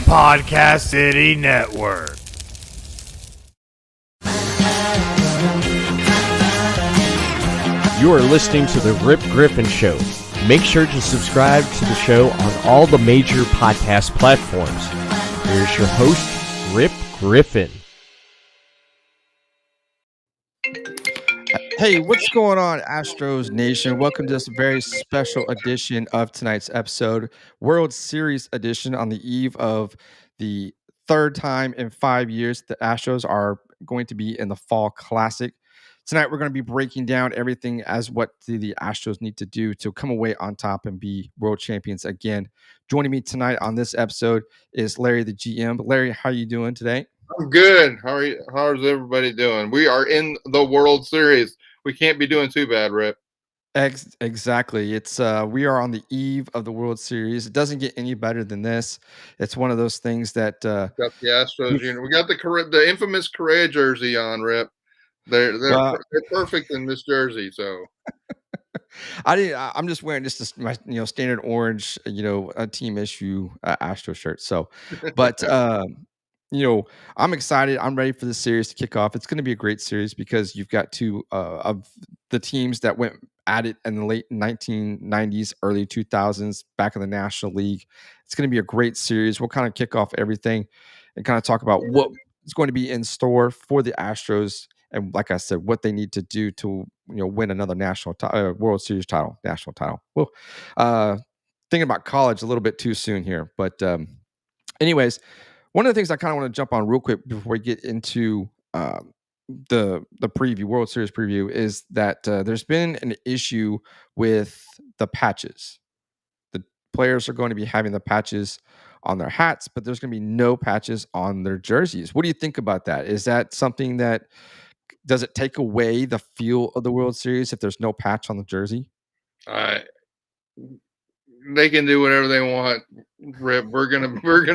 Podcast City Network. You are listening to The Rip Griffin Show. Make sure to subscribe to the show on all the major podcast platforms. Here's your host, Rip Griffin. Hey, what's going on, Astros Nation? Welcome to this very special edition of tonight's episode, World Series edition, on the eve of the third time in 5 years the Astros are going to be in the Fall Classic. Tonight, we're going to be breaking down everything as what the Astros need to do to come away on top and be world champions again. Joining me tonight on this episode is Larry, the GM. Larry, how are you doing today? I'm good. How's everybody doing? We are in the World Series. We can't be doing too bad, Rip. Exactly. It's we are on the eve of the World Series. It doesn't get any better than this. It's one of those things that got the Astros unit. We got the infamous Correa jersey on, Rip. They're perfect in this jersey. So I'm just wearing just my standard orange a team issue Astro shirt. So, but I'm excited. I'm ready for the series to kick off. It's going to be a great series because you've got two of the teams that went at it in the late 1990s, early 2000s, back in the National League. It's going to be a great series. We'll kind of kick off everything and kind of talk about what is going to be in store for the Astros. And like I said, what they need to do to win another World Series title, national title. Well, thinking about college a little bit too soon here, but anyways, one of the things I kind of want to jump on real quick before we get into the preview, World Series preview, is that there's been an issue with the patches. The players are going to be having the patches on their hats, but there's going to be no patches on their jerseys. What do you think about that? Is that something that does it take away the feel of the World Series if there's no patch on the jersey? They can do whatever they want, Rip. We're gonna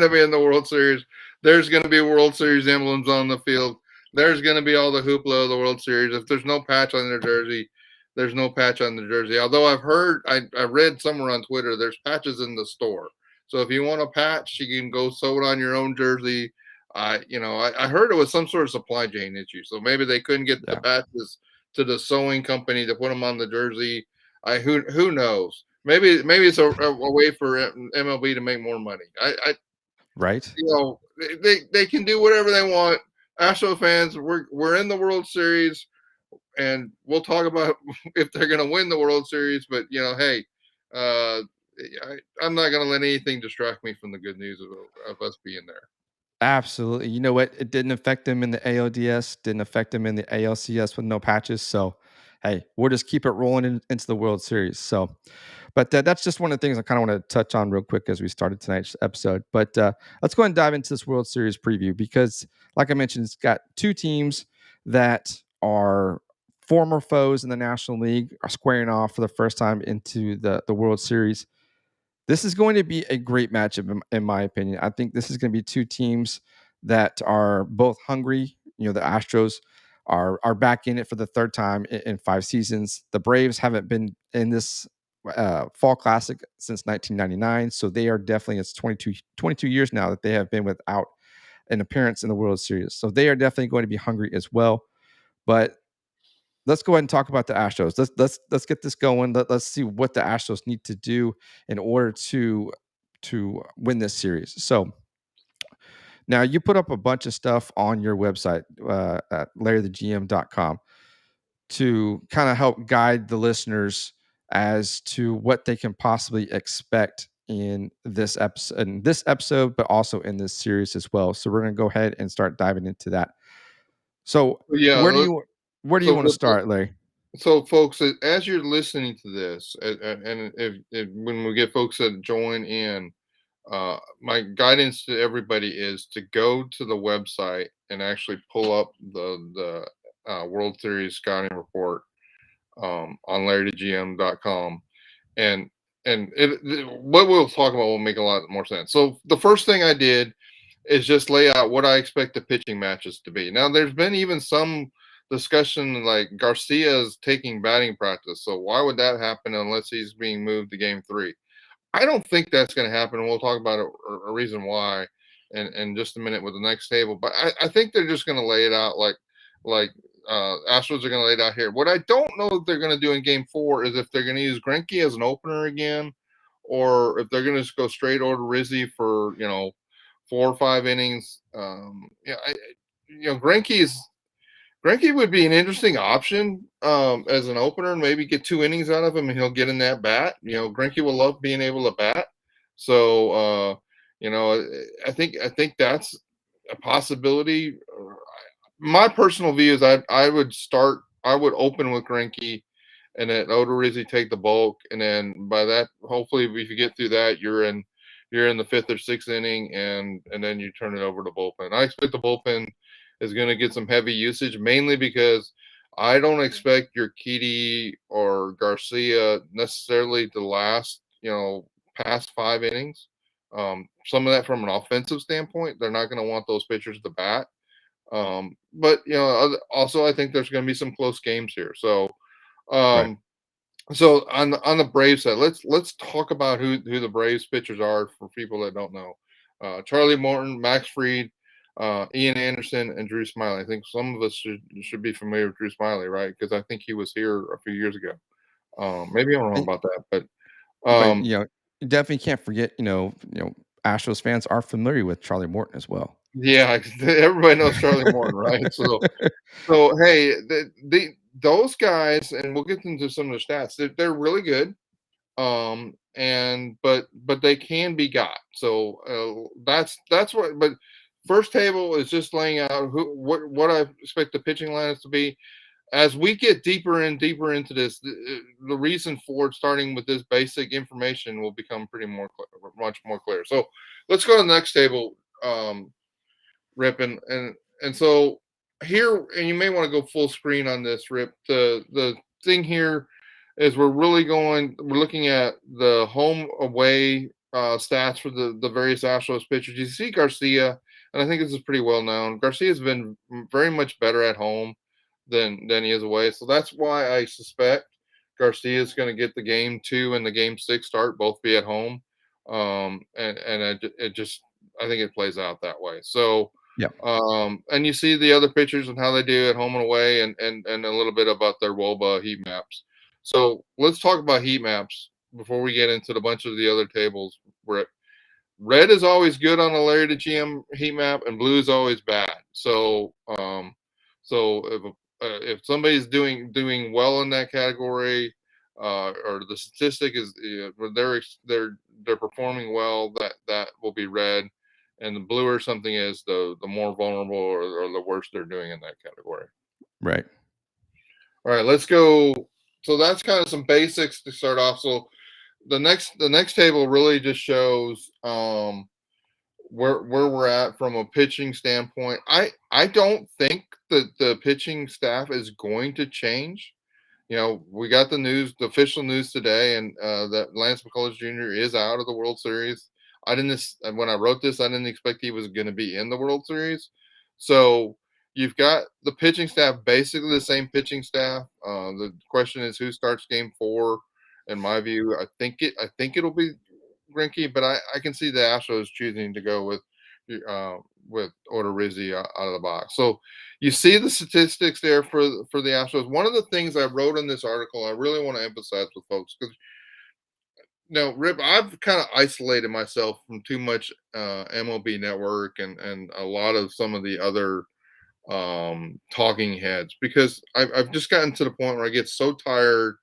be in the World Series. There's gonna be World Series emblems on the field. There's gonna be all the hoopla of the World Series. If there's no patch on their jersey, there's no patch on the jersey. Although I read somewhere on Twitter, there's patches in the store. So if you want a patch, you can go sew it on your own jersey. I heard it was some sort of supply chain issue. So maybe they couldn't get the patches to the sewing company to put them on the jersey. Who knows? Maybe it's a way for MLB to make more money. Right. They can do whatever they want. Astro fans, we're in the World Series, and we'll talk about if they're going to win the World Series. But hey, I'm not going to let anything distract me from the good news of us being there. Absolutely. You know what? It didn't affect them in the ALDS, didn't affect them in the ALCS with no patches. So, hey, we'll just keep it rolling into the World Series. So, but that's just one of the things I kind of want to touch on real quick as we started tonight's episode. But let's go ahead and dive into this World Series preview because, like I mentioned, it's got two teams that are former foes in the National League are squaring off for the first time into the World Series. This is going to be a great matchup, in my opinion. I think this is going to be two teams that are both hungry. The Astros are back in it for the third time in 5 seasons. The Braves haven't been in this Fall Classic since 1999, so they are definitely, it's 22 years now that they have been without an appearance in the World Series. So they are definitely going to be hungry as well. But let's go ahead and talk about the Astros. Let's get this going. Let's see what the Astros need to do in order to win this series. So now you put up a bunch of stuff on your website at larrythegm.com to kind of help guide the listeners as to what they can possibly expect in this episode, but also in this series as well. So we're going to go ahead and start diving into that. So where do you want to start, Larry? So, folks, as you're listening to this, and if when we get folks that join in, my guidance to everybody is to go to the website and actually pull up the World Series scouting report on larrythegm.com, and what we'll talk about will make a lot more sense. So, the first thing I did is just lay out what I expect the pitching matches to be. Now, there's been even some discussion like Garcia's taking batting practice. So why would that happen unless he's being moved to game 3? I don't think that's going to happen. And we'll talk about a reason why in just a minute with the next table. But I think they're just going to lay it out like Astros are going to lay it out here. What I don't know if they're going to do in Game 4 is if they're going to use Greinke as an opener again, or if they're going to just go straight Odorizzi for 4 or 5 innings. Greinke would be an interesting option as an opener, and maybe get 2 innings out of him, and he'll get in that bat. Greinke will love being able to bat. So, I think that's a possibility. My personal view is I would open with Greinke, and then Odorizzi take the bulk, and then by that, hopefully, if you get through that, you're in the 5th or 6th inning, and then you turn it over to bullpen. I expect the bullpen is going to get some heavy usage, mainly because I don't expect your Urquidy or Garcia necessarily to last, past 5 innings. Some of that from an offensive standpoint, they're not going to want those pitchers to bat. But also I think there's going to be some close games here. So, Right. so on the Braves side, let's talk about who the Braves pitchers are for people that don't know. Charlie Morton, Max Fried, Ian Anderson, and Drew Smiley. I think some of us should be familiar with Drew Smiley, right? Because I think he was here a few years ago. Maybe I'm wrong And, about that, but but you definitely can't forget. Astros fans are familiar with Charlie Morton as well. yeah, everybody knows Charlie Morton, right? So hey, those guys, and we'll get into some of the stats. They're really good. But they can be got. So that's what. But first table is just laying out what I expect the pitching lineups to be. As we get deeper and deeper into this, the reason for starting with this basic information will become much more clear. So let's go to the next table, Rip, and so here, and you may want to go full screen on this, Rip. The thing here is we're looking at the home away stats for the various Astros pitchers. You see Garcia, and I think this is pretty well known. Garcia's been very much better at home than he is away. So that's why I suspect Garcia is going to get the Game 2 and the Game 6 start, both be at home. And I think it plays out that way. So, Yeah. and you see the other pitchers and how they do at home and away, and a little bit about their WOBA heat maps. So let's talk about heat maps before we get into the bunch of the other tables. Where red is always good on a Larry to GM heat map, and blue is always bad. So, if somebody's doing well in that category, or the statistic is they're performing well, that will be red, and the blue or something is the more vulnerable or the worse they're doing in that category. Right. All right, let's go. So that's kind of some basics to start off. So the next table really just shows where we're at from a pitching standpoint. I don't think that the pitching staff is going to change. We got the official news today, and that Lance McCullers Jr. is out of the World Series. When I wrote this, I didn't expect he was going to be in the World Series. So you've got the pitching staff, basically the same pitching staff. The question is who starts Game 4. In my view, I think it'll be Greinke, but I can see the Astros choosing to go with Odorizzi out of the box. So you see the statistics there for the Astros. One of the things I wrote in this article, I really want to emphasize with folks, because Rip, I've kind of isolated myself from too much MLB Network and a lot of some of the other talking heads, because I've just gotten to the point where I get so tired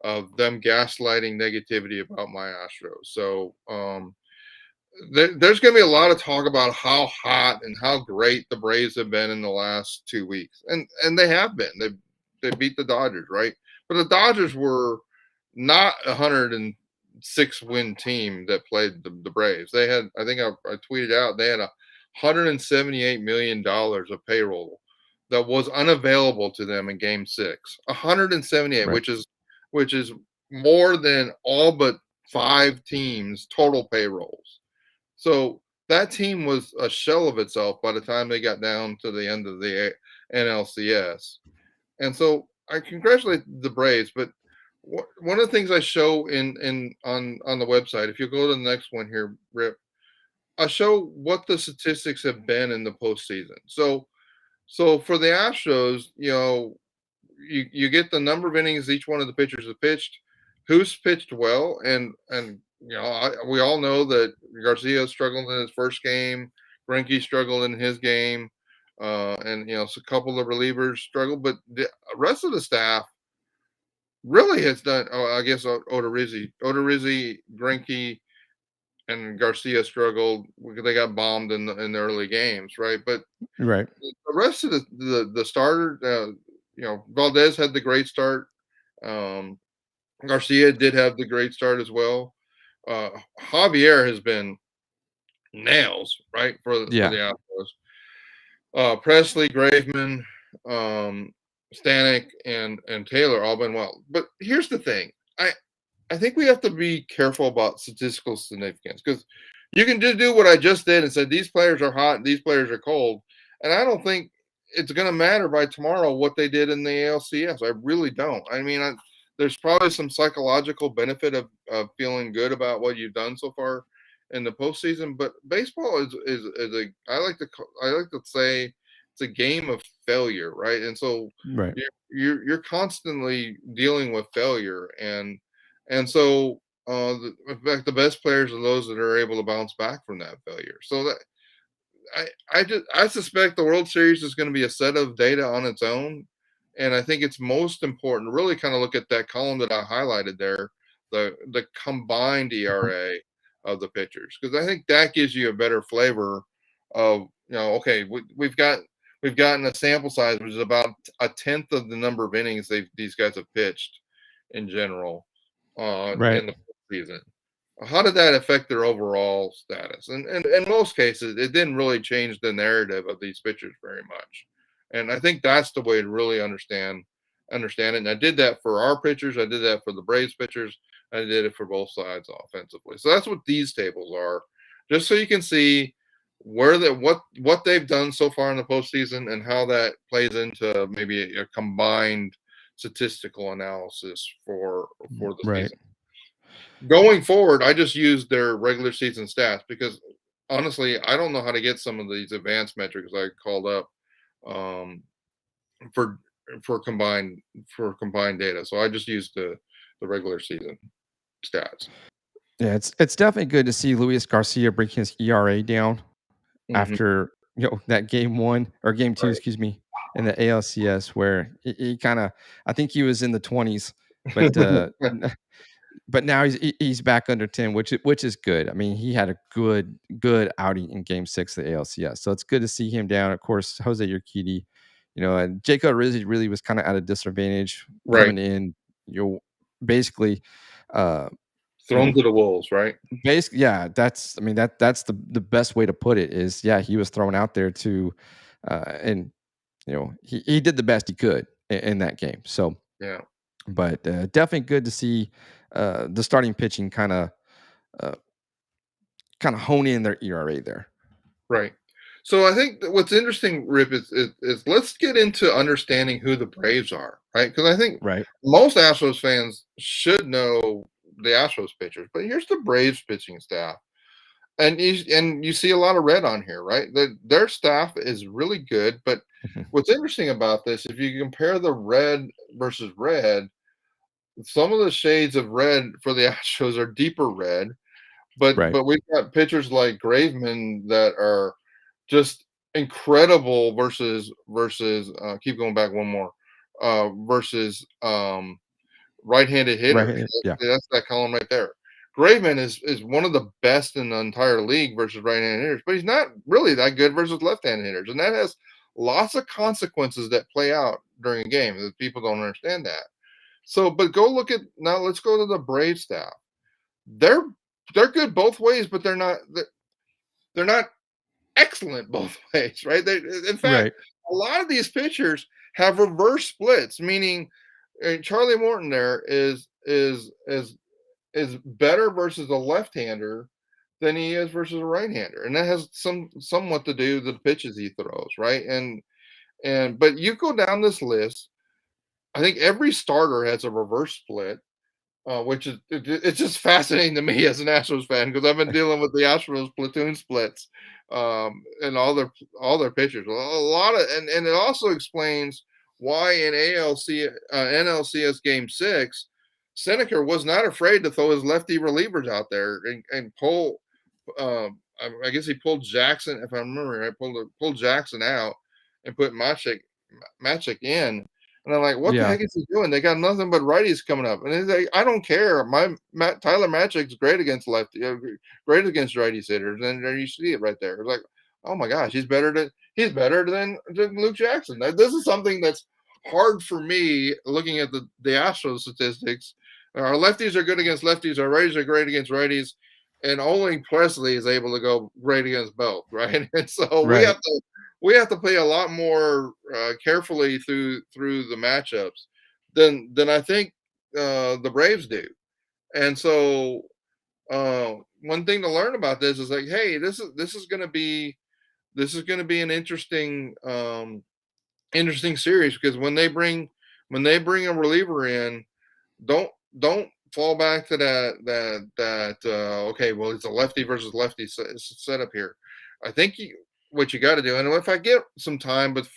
of them gaslighting negativity about my Astros. So there's going to be a lot of talk about how hot and how great the Braves have been in the last 2 weeks, and they have been. They beat the Dodgers, right? But the Dodgers were not 106 win team that played the Braves. They had, I think I tweeted out, they had $178 million of payroll that was unavailable to them in Game 6. 178, Right. which is more than all but 5 teams' total payrolls. So that team was a shell of itself by the time they got down to the end of the NLCS. And so I congratulate the Braves, but one of the things I show on the website, if you go to the next one here, Rip, I show what the statistics have been in the postseason. So for the Astros, you get the number of innings each one of the pitchers have pitched, who's pitched well, and we all know that Garcia struggled in his first game, Greinke struggled in his game, and so a couple of relievers struggled, but the rest of the staff really has done. Oh, I guess Odorizzi, Greinke, and Garcia struggled. They got bombed in the early games, right? But Right. the rest of the starter, Valdez had the great start. Um, Garcia did have the great start as well. Javier has been nails, right, for Yeah. the Astros. Presley, Graveman, um, Stanek, and Taylor all been well. But here's the thing: I think we have to be careful about statistical significance because you can just do what I just did and said these players are hot, these players are cold, and I don't think it's going to matter by tomorrow what they did in the ALCS. I really don't. I mean, there's probably some psychological benefit of feeling good about what you've done so far in the postseason, but baseball is a I like to say it's a game of failure, right? And so Right. you're constantly dealing with failure, and so in fact the best players are those that are able to bounce back from that failure. So that I suspect the World Series is going to be a set of data on its own, and I think it's most important to really kind of look at that column that I highlighted there, the combined ERA of the pitchers, because I think that gives you a better flavor of okay, we've gotten a sample size which is about a tenth of the number of innings these guys have pitched in general Right. in the season. How did that affect their overall status? And in most cases, it didn't really change the narrative of these pitchers very much. And I think that's the way to really understand it. And I did that for our pitchers. I did that for the Braves pitchers. I did it for both sides offensively. So that's what these tables are, just so you can see where what they've done so far in the postseason and how that plays into maybe a combined statistical analysis for the Right. season. Going forward, I just used their regular season stats because honestly, I don't know how to get some of these advanced metrics I called up um, for combined data. So I just used the regular season stats. Yeah, it's definitely good to see Luis Garcia bring his ERA down Hmm. after that game one or game two, Right. excuse me, in the ALCS where he kind of I think he was in the 20s, but but now he's back under 10, which is good. I mean, he had a good outing in Game 6 of the ALCS, so it's good to see him down. Of course, Jose Urquidy, and Jacob Rizzi really was kind of at a disadvantage Right. coming in. Basically, uh, you Thrown know, to the wolves. Right. basically, yeah. That's I mean that's the best way to put it is yeah he was thrown out there to, and he did the best he could in that game. So Yeah. but definitely good to see the starting pitching uh, kind of hone in their ERA there. Right. So I think that what's interesting, Rip, is let's get into understanding who the Braves are, right? Because I think Right. most Astros fans should know the Astros pitchers, but here's the Braves pitching staff, and you see a lot of red on here, right? Their staff is really good, but Mhm. what's interesting about this, if you compare the red versus red, some of the shades of red for the Astros are deeper red, but Right. we've got pitchers like Graveman that are just incredible keep going back one more versus right-handed Right. hitters. Yeah. That's that column right there. Graveman is one of the best in the entire league versus right-handed hitters, but he's not really that good versus left-handed hitters, and that has lots of consequences that play out during a game that people don't understand that. So, but go look at now. Let's go to the Brave staff. They're they're good both ways, but they're not excellent both ways, right? In fact, Right. a lot of these pitchers have reverse splits, meaning Charlie Morton there is better versus a left-hander than he is versus a right-hander, and that has somewhat to do with the pitches he throws, right? And but you go down this list, I think every starter has a reverse split, which is it's just fascinating to me as an Astros fan because I've been dealing with the Astros platoon splits and all their pitchers. A lot of and it also explains why in NLCS Game 6, Seneca was not afraid to throw his lefty relievers out there and pull. I guess he pulled Jackson, if I remember right, pulled Jackson out and put Maciek in. And I'm like, what the Yeah. heck is he doing? They got nothing but righties coming up. And he's like, I don't care. Tyler Maciek's great against lefty, great against righties hitters. And there you see it right there. It's like, oh my gosh, he's better than Luke Jackson. This is something that's hard for me looking at the Astros statistics. Our lefties are good against lefties. Our righties are great against righties. And only Presley is able to go great against both, right? And so Right. we have to play a lot more carefully through the matchups than I think the Braves do. And so one thing to learn about this is like, hey, this is going to be an interesting series because when they bring a reliever in, don't fall back to that okay, well, it's a lefty versus lefty setup here. I think what you got to do, and if I get some time, but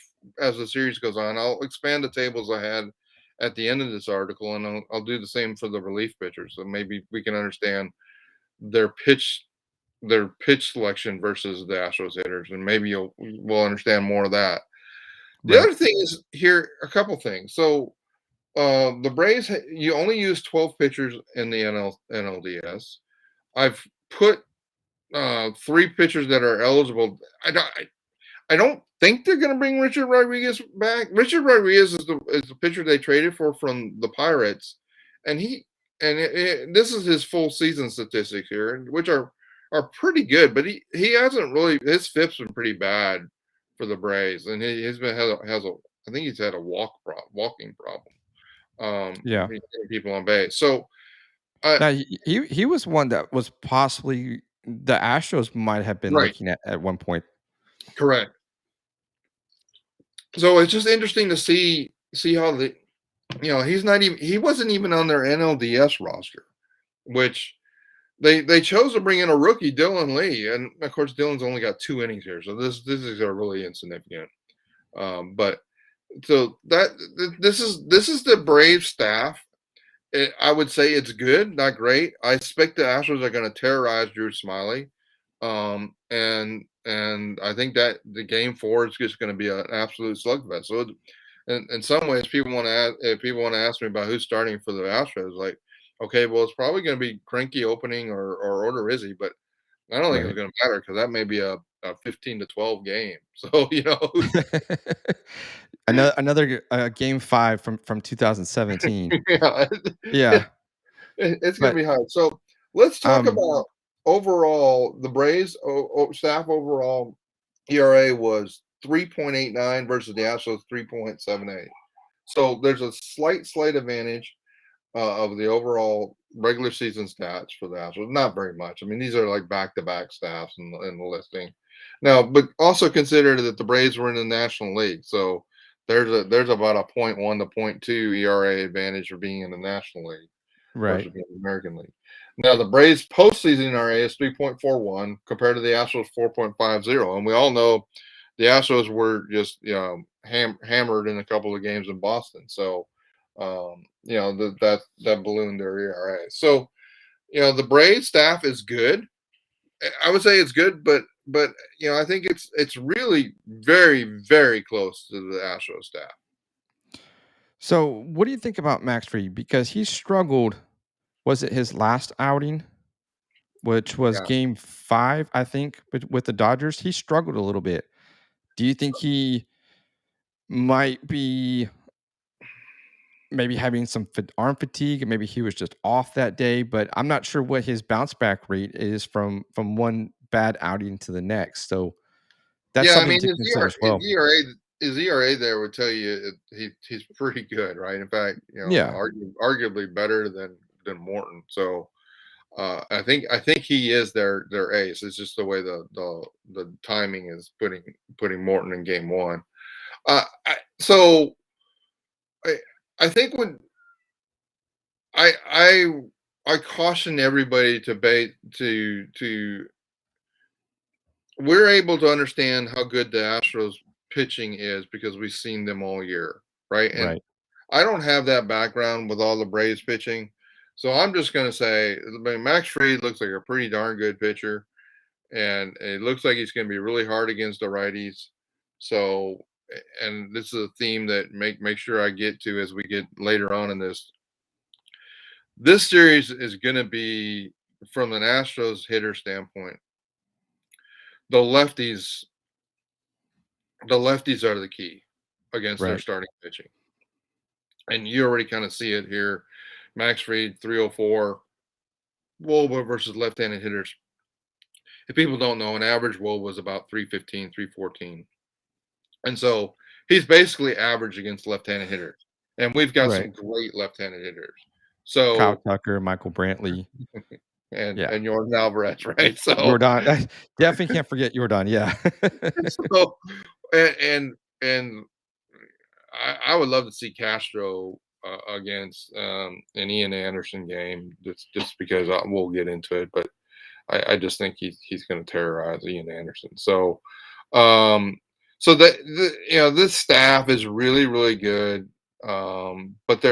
as the series goes on, I'll expand the tables I had at the end of this article, and I'll do the same for the relief pitchers, so maybe we can understand their pitch selection versus the Astros hitters, and maybe we'll understand more of that. The Right. other thing is here a couple things. So the Braves, you only use 12 pitchers in the NLDS. I've put 3 pitchers that are eligible. I don't think they're going to bring Richard Rodriguez back. Richard Rodriguez is the pitcher they traded for from the Pirates, and this is his full season statistics here, which are pretty good. But he hasn't really, his FIP's been pretty bad for the Braves, and he's been I think he's had a walking problem. Yeah. People on base. So Now he was one that was possibly the Astros might have been right, looking at one point. correct. So it's just interesting to see how he wasn't even on their NLDS roster, which they chose to bring in a rookie, Dylan Lee, and of course Dylan's only got 2 innings here, so this is a really insignificant. But so this is the Brave staff. I would say it's good, not great. I expect the Astros are going to terrorize Drew Smiley, and I think that the Game 4 is just going to be an absolute slugfest. So, in some ways, people want to ask me about who's starting for the Astros. Like, okay, well, it's probably going to be Cranky opening or Odorizzi, but I don't think it's going to matter because that may be a 15-12 game. So Another Game 5 from 2017. yeah, Yeah. it's going to be hard. So let's talk about overall the Braves staff overall ERA was 3.89 versus the Astros 3.78. So there's a slight advantage of the overall regular season stats for the Astros. Not very much. I mean, these are like back-to-back staffs in the listing. Now, but also consider that the Braves were in the National League, so there's about a 0.1 to 0.2 ERA advantage for being in the National League versus being in the American League. Now, the Braves postseason ERA is 3.41 compared to the Astros 4.50, and we all know the Astros were just hammered in a couple of games in Boston. So that ballooned their ERA. So the Braves staff is good. I would say it's good, but I think it's really very, very close to the Astros staff. So, what do you think about Max Fried? Because he struggled. Was it his last outing, which was Game 5, I think, with the Dodgers? He struggled a little bit. Do you think he might be maybe having some arm fatigue, and maybe he was just off that day? But I'm not sure what his bounce back rate is from one bad outing to the next. So that's something to consider as well. His ERA there would tell you he's pretty good, right? In fact, arguably better than Morton. So I think he is their ace. It's just the way the timing is putting Morton in Game 1. I think I caution everybody we're able to understand how good the Astros pitching is because we've seen them all year, right? And Right. I don't have that background with all the Braves pitching. So I'm just going to say, I mean, Max Fried looks like a pretty darn good pitcher, and it looks like he's going to be really hard against the righties. So, and this is a theme that make sure I get to as we get later on in this. This series is going to be, from an Astros hitter standpoint, the lefties are the key against their Right. starting pitching. And you already kind of see it here. Max Fried, 304. Woba versus left-handed hitters. If people don't know, an average Woba was about 315, 314. And so he's basically average against left-handed hitters. And we've got Right. some great left-handed hitters. Kyle So Tucker, Michael Brantley. and Yeah. Jordan Alvarez, right? So Jordan. Definitely can't forget Jordan. Yeah. so and I would love to see Castro against an Ian Anderson game, just because we'll get into it, but I just think he's going to terrorize Ian Anderson. So, so this staff is really, really good. But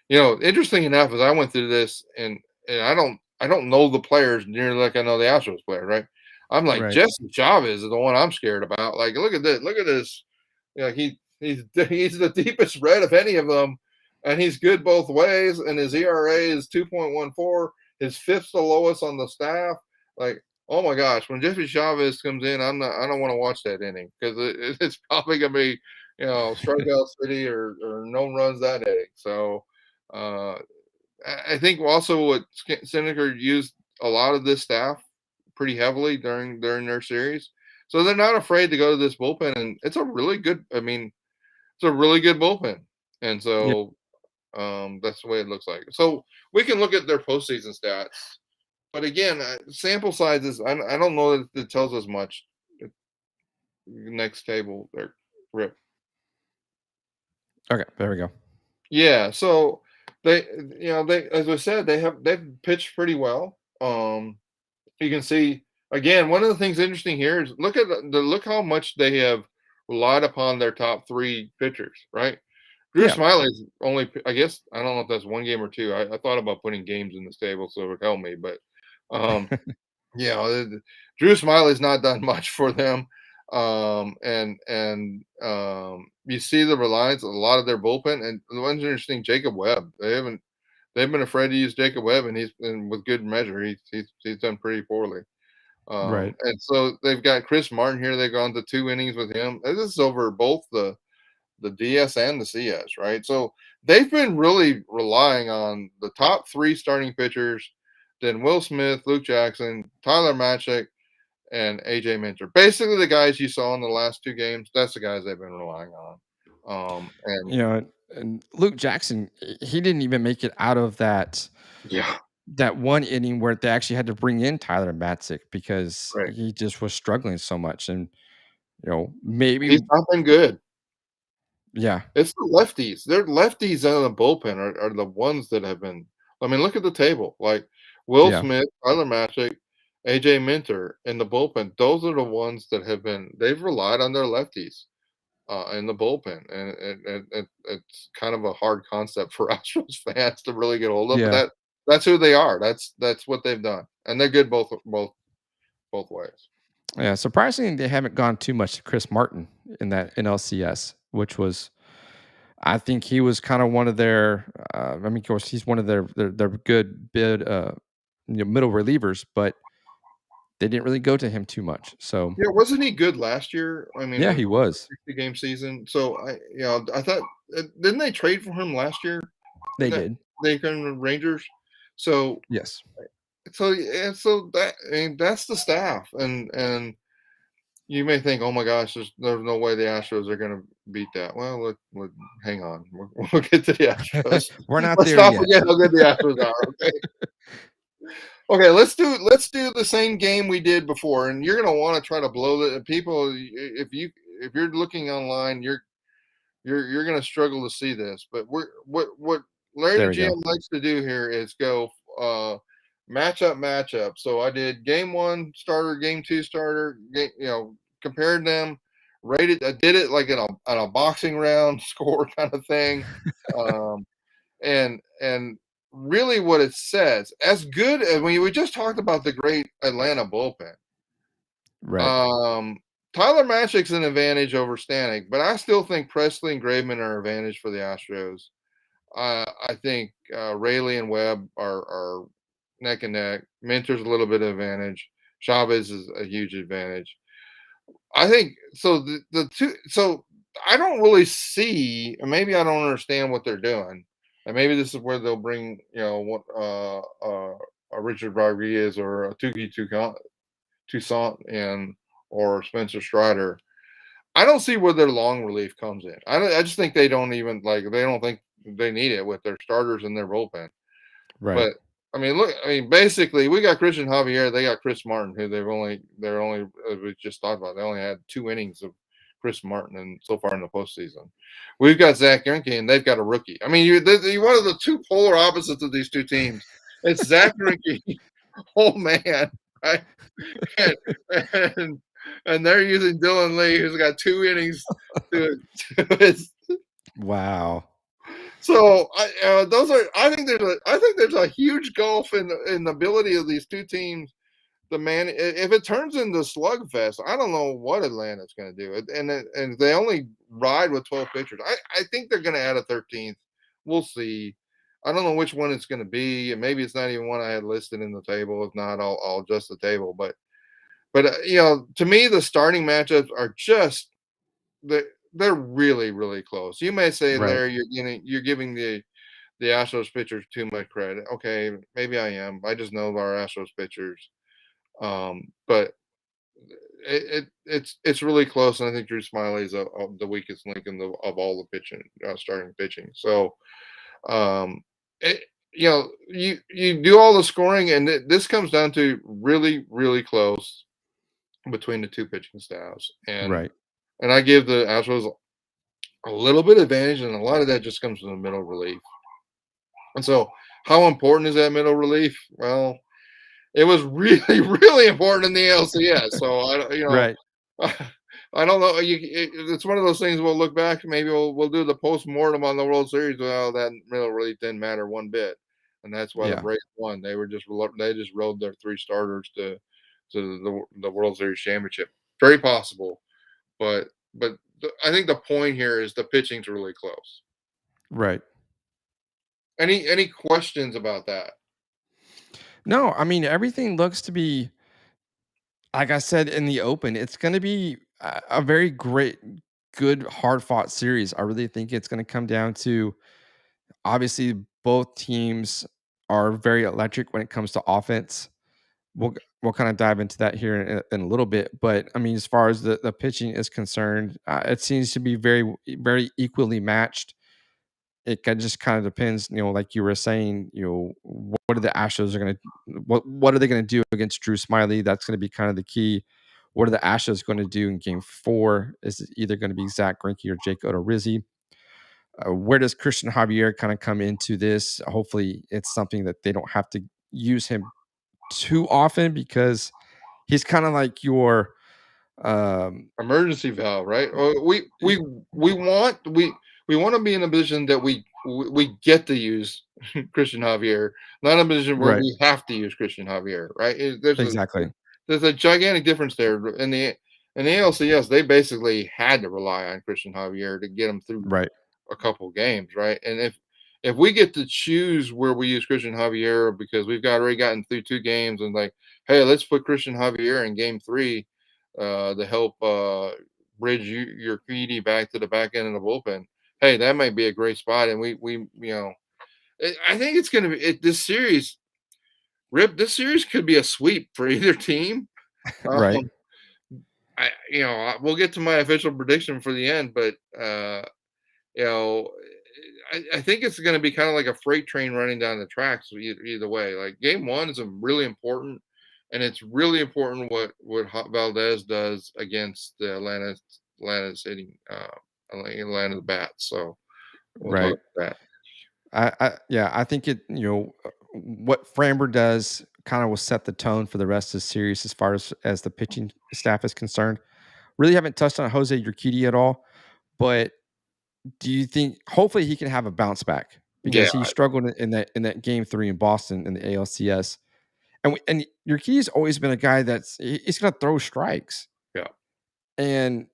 interesting enough, as I went through this, and I don't know the players nearly like I know the Astros players, right? I'm like, Right. Jesse Chavez is the one I'm scared about. Like, look at this. He's the deepest red of any of them, and he's good both ways. And his ERA is 2.14. His fifth's the lowest on the staff. Like, oh my gosh, when Jesse Chavez comes in, I don't want to watch that inning because it's probably gonna be strikeout city or no runs that inning. So I think also what Seneca used a lot of this staff pretty heavily during their series. So they're not afraid to go to this bullpen, and it's a really good. I mean, it's a really good bullpen, and Yeah. so that's the way it looks like. So we can look at their postseason stats, but again, sample sizes. I don't know that it tells us much. Next table, there, Rip. Okay. There we go. Yeah, so they, as I said, they've pitched pretty well. You can see again, one of the things interesting here is look how much they have relied upon their top three pitchers, right? Drew Yeah. Smiley's only, I guess, I don't know if that's one game or two. I thought about putting games in this table so it would help me, but Drew Smiley's not done much for them. You see the reliance on a lot of their bullpen, and the one's interesting, Jacob Webb. They've been afraid to use Jacob Webb, and he's been with good measure. He's done pretty poorly. Right. And so they've got Chris Martin here. They've gone to 2 innings with him. And this is over both the DS and the CS, right? So they've been really relying on the top three starting pitchers, then Will Smith, Luke Jackson, Tyler Matchek, and AJ Minter. Basically, the guys you saw in the last 2 games, that's the guys they've been relying on. And Luke Jackson, he didn't even make it out of that Yeah, one inning where they actually had to bring in Tyler Matzik because right. he just was struggling so much. And He's maybe not been good. yeah, It's the lefties. Their lefties out of the bullpen are the ones that have been. I mean, look at the table. Like Will yeah, Smith, Tyler Matchik, AJ Minter in the bullpen. Those are the ones that have been. They've relied on their lefties in the bullpen, and it's kind of a hard concept for Astros fans to really get hold of. yeah. But that's who they are. That's what they've done, and they're good both ways. Yeah, surprisingly, they haven't gone too much to Chris Martin in that NLCS, which was, I think he was kind of one of their. I mean, of course, he's one of their good bid, middle relievers, but they didn't really go to him too much. So Yeah, wasn't he good last year? I mean, yeah, with he was. 60-game season. So I thought didn't they trade for him last year? They That did. they came to Rangers. So Yes. that I mean, that's the staff, and you may think, oh my gosh, there's no way the Astros are going to beat that. Well, hang on, we'll get to the Astros. We're not Let's there not yet. forget how good the Astros are. Okay. Okay, let's do the same game we did before, and you're gonna want to try to blow the people. If you're looking online, you're gonna struggle to see this. But what Larry There the we go. GM likes to do here is go matchup. So I did game 1 starter, game 2 starter, compared them, rated. I did it like in a boxing round score kind of thing, and really what it says, as good as when we just talked about the great Atlanta bullpen. Right. Tyler Maschek's an advantage over Stanek, but I still think Presley and Graveman are an advantage for the Astros. I think Rayleigh and Webb are neck and neck. Minter's a little bit of advantage. Chavez is a huge advantage. I think so. The two. So I don't really see, and maybe I don't understand what they're doing, and maybe this is where they'll bring a Richard Rodriguez or a Toussaint in, or Spencer Strider. I don't see where their long relief comes in. I just think they don't think they need it with their starters and their bullpen. Right. But basically, we got Christian Javier. They got Chris Martin, who they're only we just talked about. They only had 2 innings of Chris Martin, and so far in the postseason, we've got Zach Greinke, and they've got a rookie. I mean, you one of the two polar opposites of these two teams. It's Zach Greinke, old man, right? And, and they're using Dylan Lee, who's got 2 innings to his. Wow. So I think there's a huge gulf in the ability of these two teams. If it turns into slugfest, I don't know what Atlanta's going to do. And they only ride with 12 pitchers. I think they're going to add a 13th. We'll see. I don't know which one it's going to be, and maybe it's not even one I had listed in the table. If not, I'll adjust the table. But to me, the starting matchups are just they're really, really close. You may say, Right. Larry, you're giving the Astros pitchers too much credit. Okay, maybe I am. I just know our Astros pitchers. But it's really close, and I think Drew Smiley is the weakest link of all the pitching, starting pitching. So, you do all the scoring, and this comes down to really, really close between the two pitching staffs, and I give the Astros a little bit of advantage, and a lot of that just comes from the middle relief. And so, how important is that middle relief? Well, it was really, really important in the ALCS. So Right. I don't know. It's one of those things we'll look back. Maybe we'll do the post-mortem on the World Series. Well, that middle relief didn't matter one bit, and that's why the Braves won. They just rode their 3 starters to the World Series championship. Very possible, but I think the point here is the pitching's really close. Right. Any questions about that? No, I mean, everything looks to be, like I said in the open, it's going to be a very good, hard fought series. I really think it's going to come down to, obviously, both teams are very electric when it comes to offense. We'll kind of dive into that here in a little bit. But I mean, as far as the pitching is concerned, it seems to be very, very equally matched. It just kind of depends, like you were saying, what are the Astros what are they going to do against Drew Smiley? That's going to be kind of the key. What are the Astros going to do in Game 4? Is it either going to be Zach Greinke or Jake Odorizzi? Where does Christian Javier kind of come into this? Hopefully, it's something that they don't have to use him too often, because he's kind of like your emergency valve, right? We want to be in a position that we get to use Christian Javier, not a position where we have to use Christian Javier, right? There's a gigantic difference there. In the ALCS, they basically had to rely on Christian Javier to get them through a couple games, right? And if we get to choose where we use Christian Javier, because we've already gotten through 2 games, and like, hey, let's put Christian Javier in Game 3 to help bridge your PD back to the back end of the bullpen. Hey, that might be a great spot. And we I think it's going to be this series. Rip, this series could be a sweep for either team. right. We'll get to my official prediction for the end, but I think it's going to be kind of like a freight train running down the tracks either way. Like, Game 1 is really important, and it's really important what Valdez does against the Atlanta's hitting Atlanta Bats. So we'll talk about that. I think what Framber does kind of will set the tone for the rest of the series as far as the pitching staff is concerned. Really haven't touched on Jose Urquidy at all, but do you think hopefully he can have a bounce back Yeah, because he struggled in that game 3 in Boston in the ALCS. And Urquidy's always been a guy he's going to throw strikes. yeah, And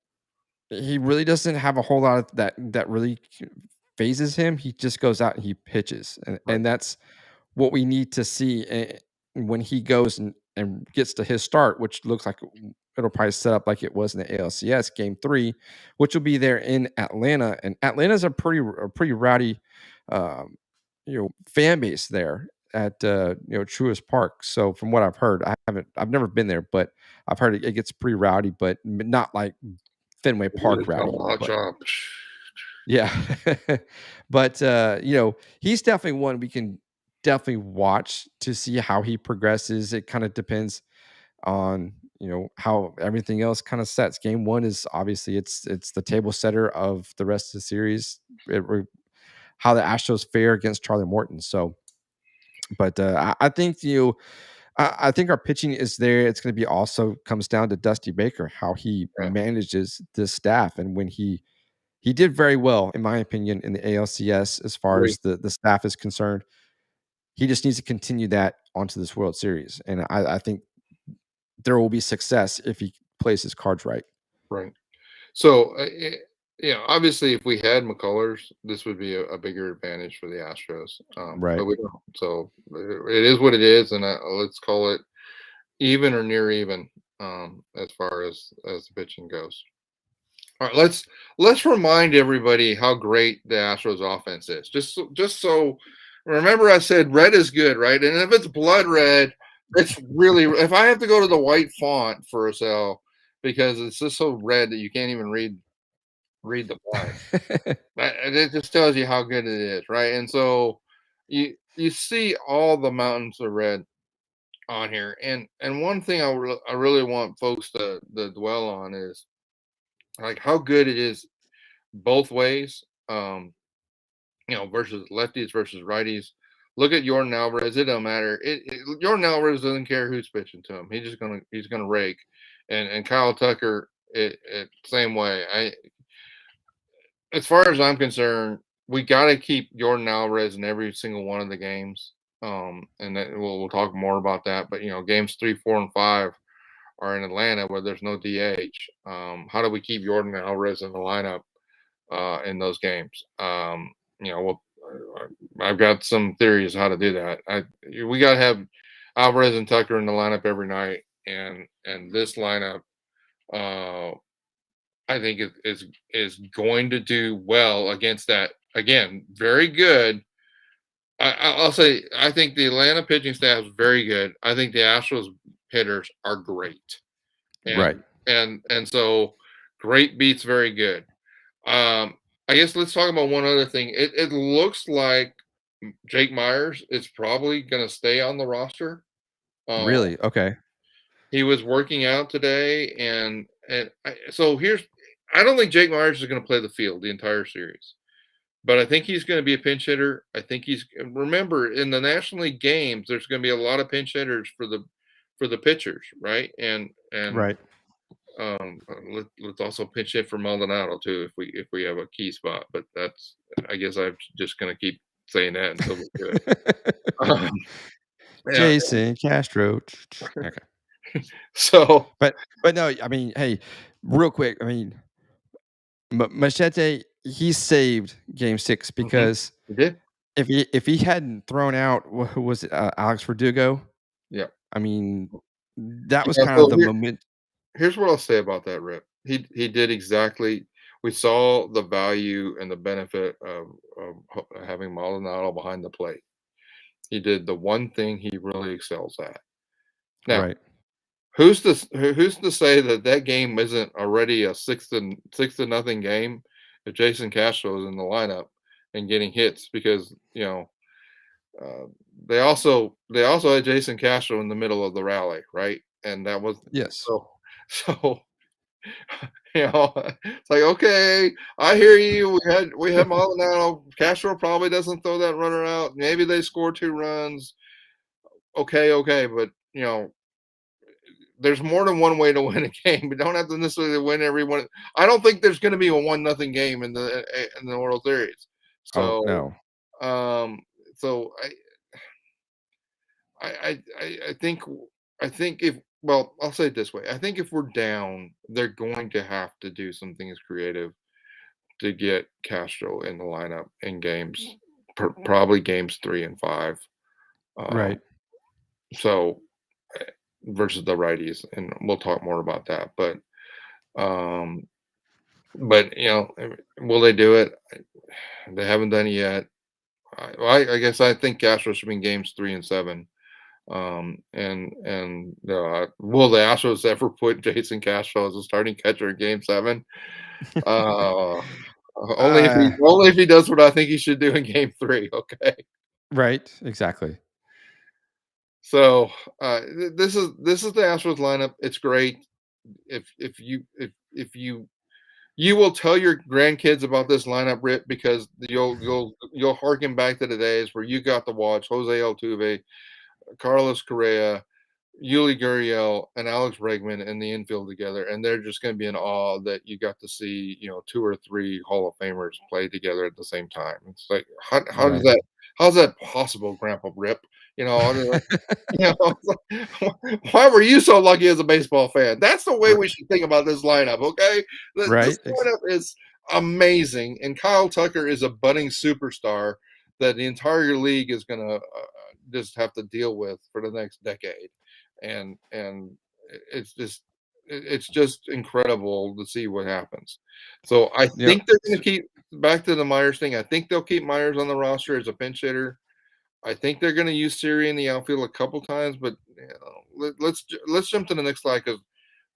he really doesn't have a whole lot of that really phases him. He just goes out and he pitches, and right, that's what we need to see when he goes and gets to his start, which looks like it'll probably set up like it was in the ALCS game 3, which will be there in Atlanta. And Atlanta's a pretty rowdy, fan base there at Truist Park. So from what I've heard, I've never been there, but I've heard it gets pretty rowdy, but not like Fenway Park rowdy. But yeah. But he's definitely one we can definitely watch to see how he progresses. It kind of depends on how everything else kind of sets. Game 1 is obviously it's the table setter of the rest of the series. How the Astros fare against Charlie Morton. So, but I think I think our pitching is there. It's going to be also comes down to Dusty Baker, how he yeah, manages this staff, and when he did very well, in my opinion, in the ALCS as far agree. as the staff is concerned. He just needs to continue that onto this World Series, and I think there will be success if he plays his cards right. Right. So, obviously, if we had McCullers, this would be a bigger advantage for the Astros. Right. But we don't. So it is what it is, and let's call it even or near even as far as the pitching goes. All right, let's remind everybody how great the Astros offense is. Just so remember, I said red is good, right? And if it's blood red, it's really. If I have to go to the white font for a cell because it's just so red that you can't even read the line. It just tells you how good it is, right? And so you see all the mountains of red on here, and one thing I really want folks to dwell on is like how good it is both ways. Versus lefties versus righties. Look at Jordan Alvarez. It don't matter. Jordan Alvarez doesn't care who's pitching to him. He's gonna rake, and Kyle Tucker same way. As far as I'm concerned, we got to keep Jordan Alvarez in every single one of the games. And we'll talk more about that. But games 3, 4, and 5 are in Atlanta where there's no DH. How do we keep Jordan Alvarez in the lineup in those games? I've got some theories how to do that. We got to have Alvarez and Tucker in the lineup every night, and this lineup. I think is going to do well against that. Again, very good. I'll say I think the Atlanta pitching staff is very good. I think the Astros hitters are great, Right. and so great beats very good. I guess let's talk about one other thing. It looks like Jake Myers is probably going to stay on the roster. Really? Okay. He was working out today, so I don't think Jake Myers is going to play the field the entire series, but I think he's going to be a pinch hitter. I think remember in the National League games, there's going to be a lot of pinch hitters for the pitchers, right? And Right. let's also pinch hit for Maldonado too if we have a key spot. But I guess I'm just going to keep saying that until we do it. Yeah. Jason Castro. Okay. So But no, I mean, hey, real quick, I mean, Machete, he saved Game 6 because he did. if he hadn't thrown out who was it, Alex Verdugo? Yeah. I mean, that was Yeah, kind so of the moment. Here's what I'll say about that, Rip. He did exactly. We saw the value and the benefit of having Maldonado behind the plate. He did the one thing he really excels at. Now, Right. who's to say that game isn't already a 6-0 game if Jason Castro is in the lineup and getting hits because they also had Jason Castro in the middle of the rally, right? And that was Yes. so It's like, okay, I hear you. We had Maldonado. Castro probably doesn't throw that runner out. Maybe they score 2 runs. Okay, but there's more than one way to win a game. We don't have to necessarily win every one. I don't think there's going to be a 1-0 game in the World Series. Oh So, no. um, so I think if well, I'll say it this way. I think if we're down, they're going to have to do some things creative to get Castro in the lineup in games, probably games 3 and 5. Um, Right. so versus the righties, and we'll talk more about that. Um, but will they do it? They haven't done it yet. I guess I think Castro should be in games 3 and 7. And will the Astros ever put Jason Castro as a starting catcher in Game 7? Uh, Uh, only if he does what I think he should do in Game 3. Okay, right. Exactly. so this is the Astros lineup. It's great. If you will tell your grandkids about this lineup, Rip, because you'll harken back to the days where you got to watch Jose Altuve, Carlos Correa, Yuli Gurriel, and Alex Bregman in the infield together, and they're just going to be in awe that you got to see 2 or 3 Hall of Famers play together at the same time. It's like Right. how's that possible, Grandpa Rip? You know, why were you so lucky as a baseball fan? That's the way R- we should think about this lineup. Okay, this right. lineup is amazing, and Kyle Tucker is a budding superstar that the entire league is going to just have to deal with for the next decade, and it's just incredible to see what happens. So I You know, think they're going to keep back to the Myers thing. I think they'll keep Myers on the roster as a pinch hitter. I think they're going to use Siri in the outfield a couple times, but let's jump to the next slide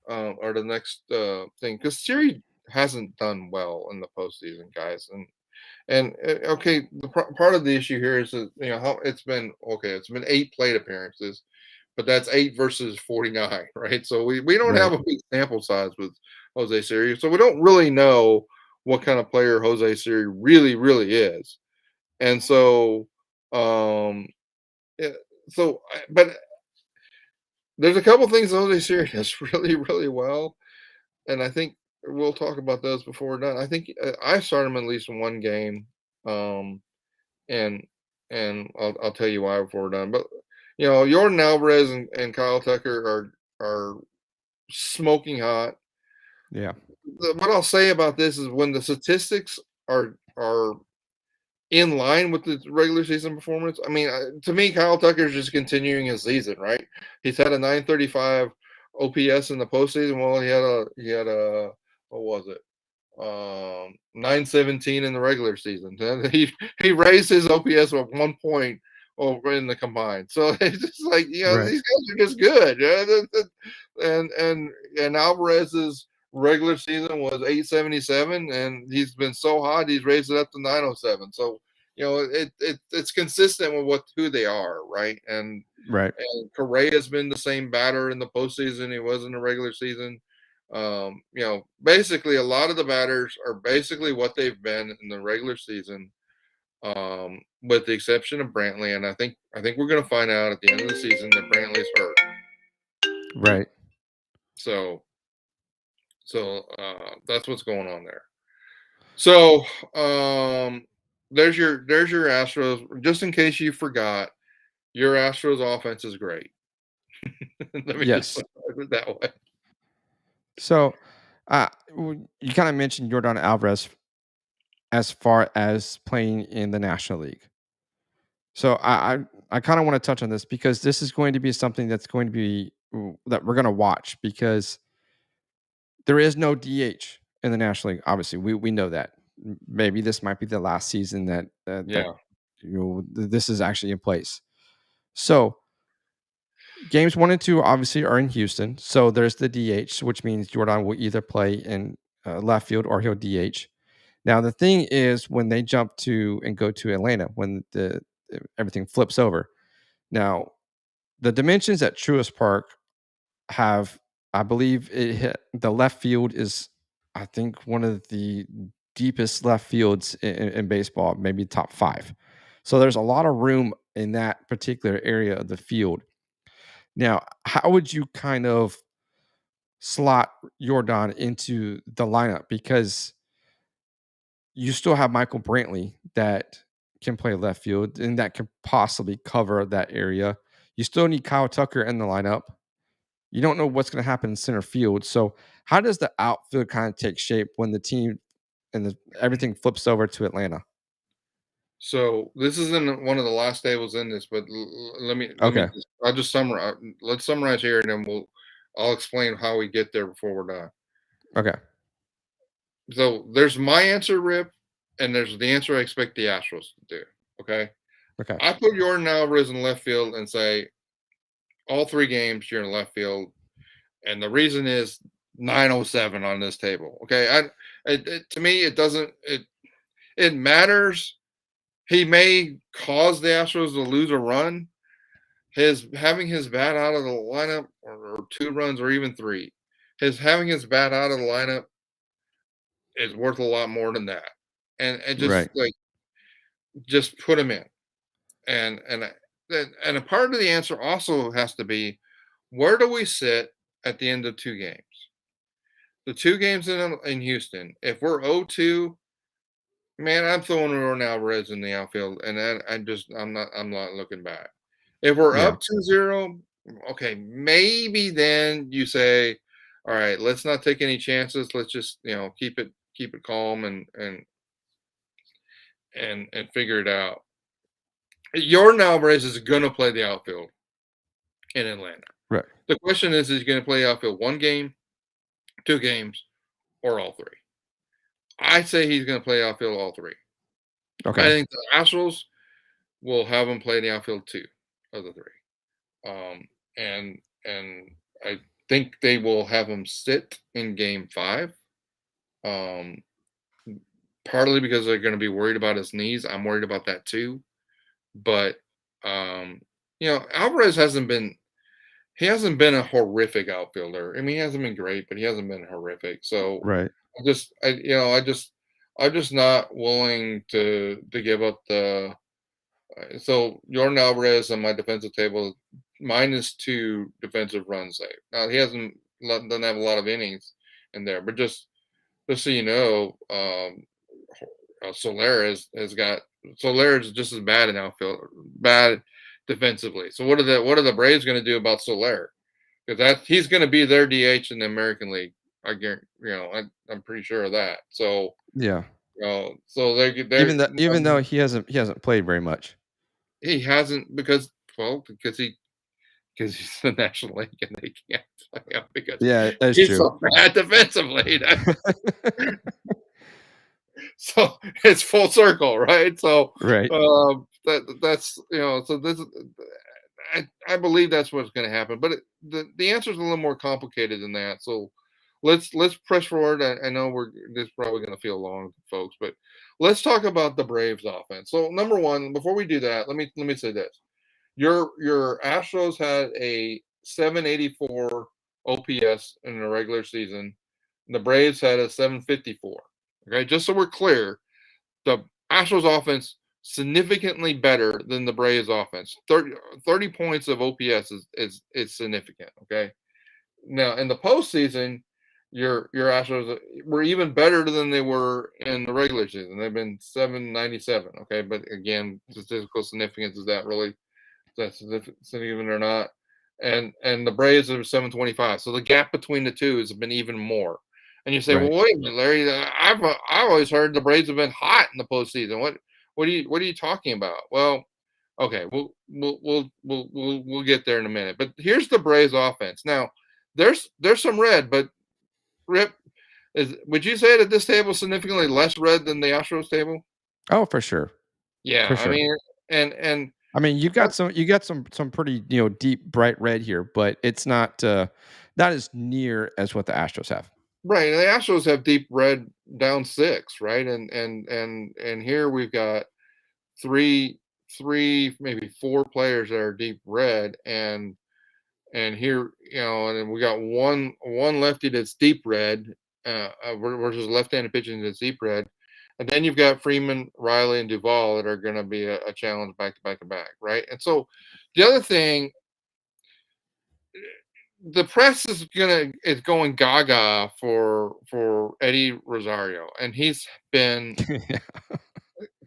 or the next thing, because Siri hasn't done well in the postseason, guys, and okay, part of the issue here is that how it's been 8 plate appearances, but that's 8 versus 49, right? So we don't right. have a big sample size with Jose Siri, so we don't really know what kind of player Jose Siri really is, and so um, yeah, but there's a couple things Jose Siri does really well, and I think we'll talk about those before we're done. I think I start him at least in one game, um, and I'll tell you why before we're done. But Jordan Alvarez and Kyle Tucker are smoking hot. Yeah. What I'll say about this is when the statistics are in line with the regular season performance. I mean, to me, Kyle Tucker is just continuing his season, right? He's had a 935 OPS in the postseason. Well, he had a what was it? 917 in the regular season. He raised his OPS with 1 point over in the combined. So it's just like Right. these guys are just good. And Alvarez's regular season was 877, and he's been so hot he's raised it up to 907. So it's consistent with who they are, right? Right. And Correa has been the same batter in the postseason he was in the regular season. Basically, a lot of the batters are basically what they've been in the regular season, with the exception of Brantley. And I think we're going to find out at the end of the season that Brantley's hurt. Right. So that's what's going on there. So there's your Astros. Just in case you forgot, your Astros offense is great. Let me just Yes. put it that way. So, you kind of mentioned Jordan Alvarez as far as playing in the National League. So I kind of want to touch on this because this is going to be something that's going to be that we're going to watch because there is no DH in the National League. Obviously, we know that. Maybe this might be the last season that Yeah. this is actually in place. So games 1 and 2 obviously are in Houston. So there's the DH, which means Jordan will either play in left field or he'll DH. Now the thing is, when they jump to and go to Atlanta, when everything flips over. Now the dimensions at Truist Park have, I believe, the left field is I think one of the deepest left fields in baseball, maybe top 5. So there's a lot of room in that particular area of the field. Now, how would you kind of slot Jordan into the lineup? Because you still have Michael Brantley that can play left field and that can possibly cover that area. You still need Kyle Tucker in the lineup. You don't know what's going to happen in center field. So, how does the outfield kind of take shape when the team everything flips over to Atlanta? So this isn't one of the last tables in this, but let me Okay. I'll just summarize. Let's summarize here, and then I'll explain how we get there before we're done. Okay. So there's my answer, Rip, and there's the answer I expect the Astros to do. Okay. Okay. I put Jordan Alvarez in left field and say all 3 games you're in left field, and the reason is 907 on this table. Okay. To me it doesn't it matters. He may cause the Astros to lose a run. Having his bat out of the lineup, or 2 runs, or even 3, having his bat out of the lineup is worth a lot more than that. And just Right. just put him in. And a part of the answer also has to be, where do we sit at the end of 2 games? The 2 games in Houston. If we're 0-2, man, I'm throwing Jordan Alvarez in the outfield, and I'm not looking back. If we're Yeah. up 2-0, okay, maybe then you say, all right, let's not take any chances. Let's just keep it calm and figure it out. Jordan Alvarez is going to play the outfield in Atlanta. Right. The question is he going to play outfield 1 game, 2 games, or all 3? I say he's going to play outfield all 3. I Okay. think the Astros will have him play the outfield 2 of the 3. And I think they will have him sit in game 5. Partly because they're going to be worried about his knees. I'm worried about that too. But Alvarez hasn't been a horrific outfielder. I mean, he hasn't been great, but he hasn't been horrific. So Right. I'm just not willing to give up the. So Jordan Alvarez on my defensive table, -2 defensive runs saved. Now he doesn't have a lot of innings in there, but just so you know, Soler is just as bad in outfield, bad defensively. So what are the Braves going to do about Soler? Because he's going to be their DH in the American League. I guarantee, I'm pretty sure of that. So Yeah. so Even though he hasn't played very much. he hasn't because he's the National League and they can't play him because Yeah, that's he's true. so bad defensively. So it's full circle, right? So Right. that's so this I believe that's what's going to happen, but the answer is a little more complicated than that. So let's press forward. I know this is probably going to feel long, folks, but let's talk about the Braves offense. So number one, before we do that, let me say this: your Astros had a 784 OPS in the regular season. The Braves had a 754. Okay, just so we're clear, the Astros offense significantly better than the Braves offense. 30 points of OPS is significant. Okay. Now in the postseason, your Astros were even better than they were in the regular season. They've been 797. Okay, but again, statistical significance, is that's significant or not? And the Braves are 725. So the gap between the two has been even more. And you say, Right. well, wait a minute, Larry. I've always heard the Braves have been hot in the postseason. What are you talking about? Well, okay, we'll get there in a minute. But here's the Braves offense. Now, there's some red, but Rip, would you say that this table is significantly less red than the Astros table? Oh, for sure. Yeah, For I sure. mean, and I mean, you got some pretty, deep bright red here, but it's not as near as what the Astros have. right, and the Astros have deep red down 6, right? And here we've got three, maybe 4 players that are deep red, and here, and then we got one lefty that's deep red, versus left-handed pitching to Z-Pred. And then you've got Freeman, Riley, and Duvall that are going to be a challenge back to back to back, right? And so the other thing, the press is going gaga for Eddie Rosario, and he's been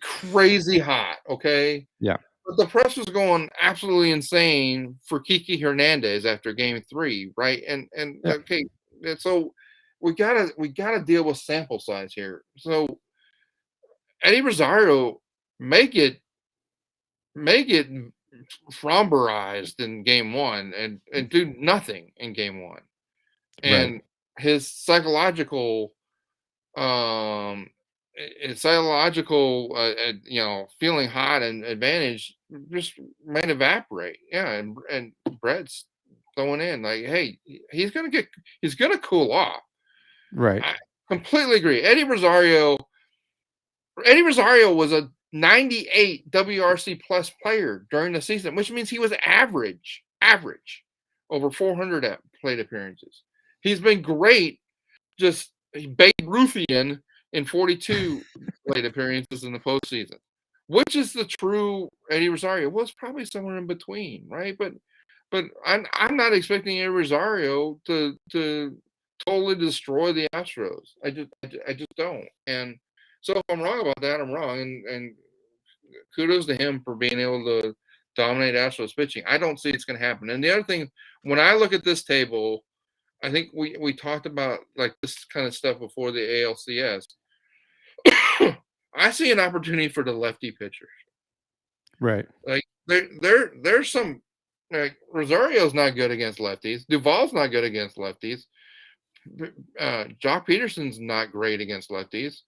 crazy hot. Okay, Yeah. but the press was going absolutely insane for Kiki Hernandez after Game 3, right? And Yeah. okay, and so we gotta deal with sample size here. So Eddie Rosario make it Fromberized in Game 1 and do nothing in Game 1. Right. And his psychological feeling hot and advantage just might evaporate. Yeah, and Brett's throwing in like, hey, he's gonna cool off. Right. I completely agree. Eddie Rosario was a 98 WRC plus player during the season, which means he was average over 400 plate appearances. He's been great, just Babe Ruthian in 42 plate appearances in the postseason. Which is the true Eddie Rosario? Well, it's probably somewhere in between, right? But I'm not expecting Eddie Rosario to totally destroy the Astros. I just don't. And so if I'm wrong about that, I'm wrong. And kudos to him for being able to dominate Astros pitching. I don't see it's going to happen. And the other thing, when I look at this table, I think we talked about like this kind of stuff before the ALCS. I see an opportunity for the lefty pitchers. Right. Like there's some like Rosario's not good against lefties. Duvall's not good against lefties. Jock Peterson's not great against lefties.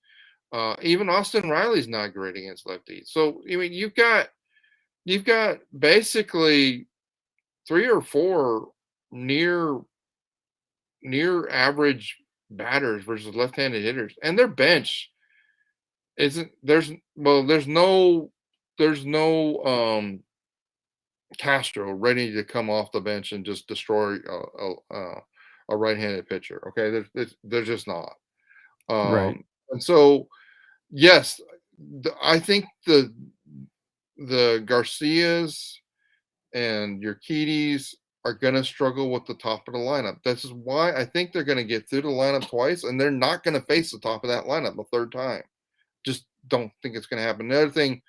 Even Austin Riley's not great against lefties. So I mean, you've got basically 3 or 4 near average batters versus left-handed hitters, and their bench isn't. There's no Castro ready to come off the bench and just destroy a right-handed pitcher. Okay, there's just not. Right. And so yes, I think the Garcias and your Urquidy's are going to struggle with the top of the lineup. This is why I think they're going to get through the lineup twice, and they're not going to face the top of that lineup a third time. Just don't think it's going to happen. The other thing,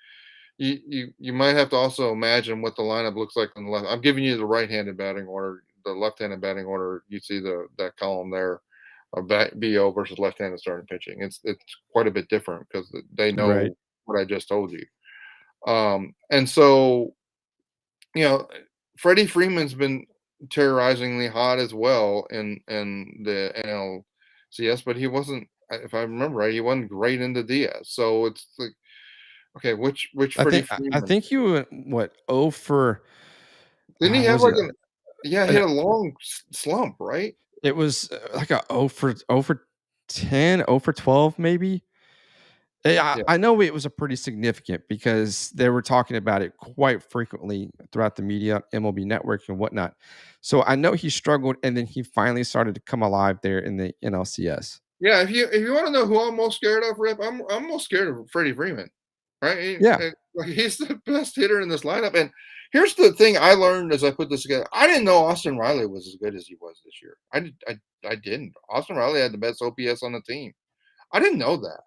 you might have to also imagine what the lineup looks like on the left. I'm giving you the right-handed batting order. The left-handed batting order, you see that column there, BO versus left-handed starting pitching. It's quite a bit different because they know Right. what I just told you. And so, Freddie Freeman's been terrorizingly hot as well in the NLCS, but he wasn't, if I remember right, he wasn't great in the Diaz. So it's like, okay, which Freddie I Freeman? think you went what 0 for Didn't he what have was like it? he hit a long slump, right? It was like a 0 for 10, 0 for 12 maybe. Yeah. I know it was a pretty significant because they were talking about it quite frequently throughout the media, MLB Network and whatnot. So I know he struggled, and then he finally started to come alive there in the NLCS. Yeah, if you want to know who I'm most scared of, Rip, I'm most scared of Freddie Freeman, right? Yeah. Like he's the best hitter in this lineup. And here's the thing I learned as I put this together: I didn't know Austin Riley was as good as he was this year. I didn't. Austin Riley had the best OPS on the team. I didn't know that.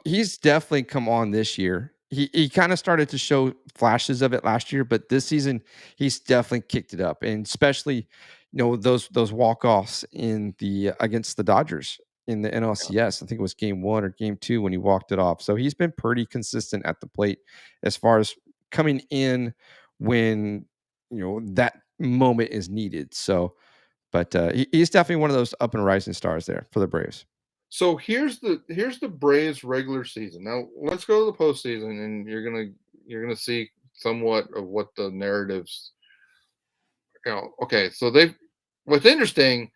He's definitely come on this year. He kind of started to show flashes of it last year, but this season he's definitely kicked it up, and especially those walk offs in the against the Dodgers in the NLCS. I think it was game 1 or game 2 when he walked it off. So he's been pretty consistent at the plate as far as coming in when that moment is needed. So, but he's definitely one of those up and rising stars there for the Braves. So here's the Braves regular season. Now let's go to the postseason, and you're gonna see somewhat of what the narratives. Okay, so what's interesting,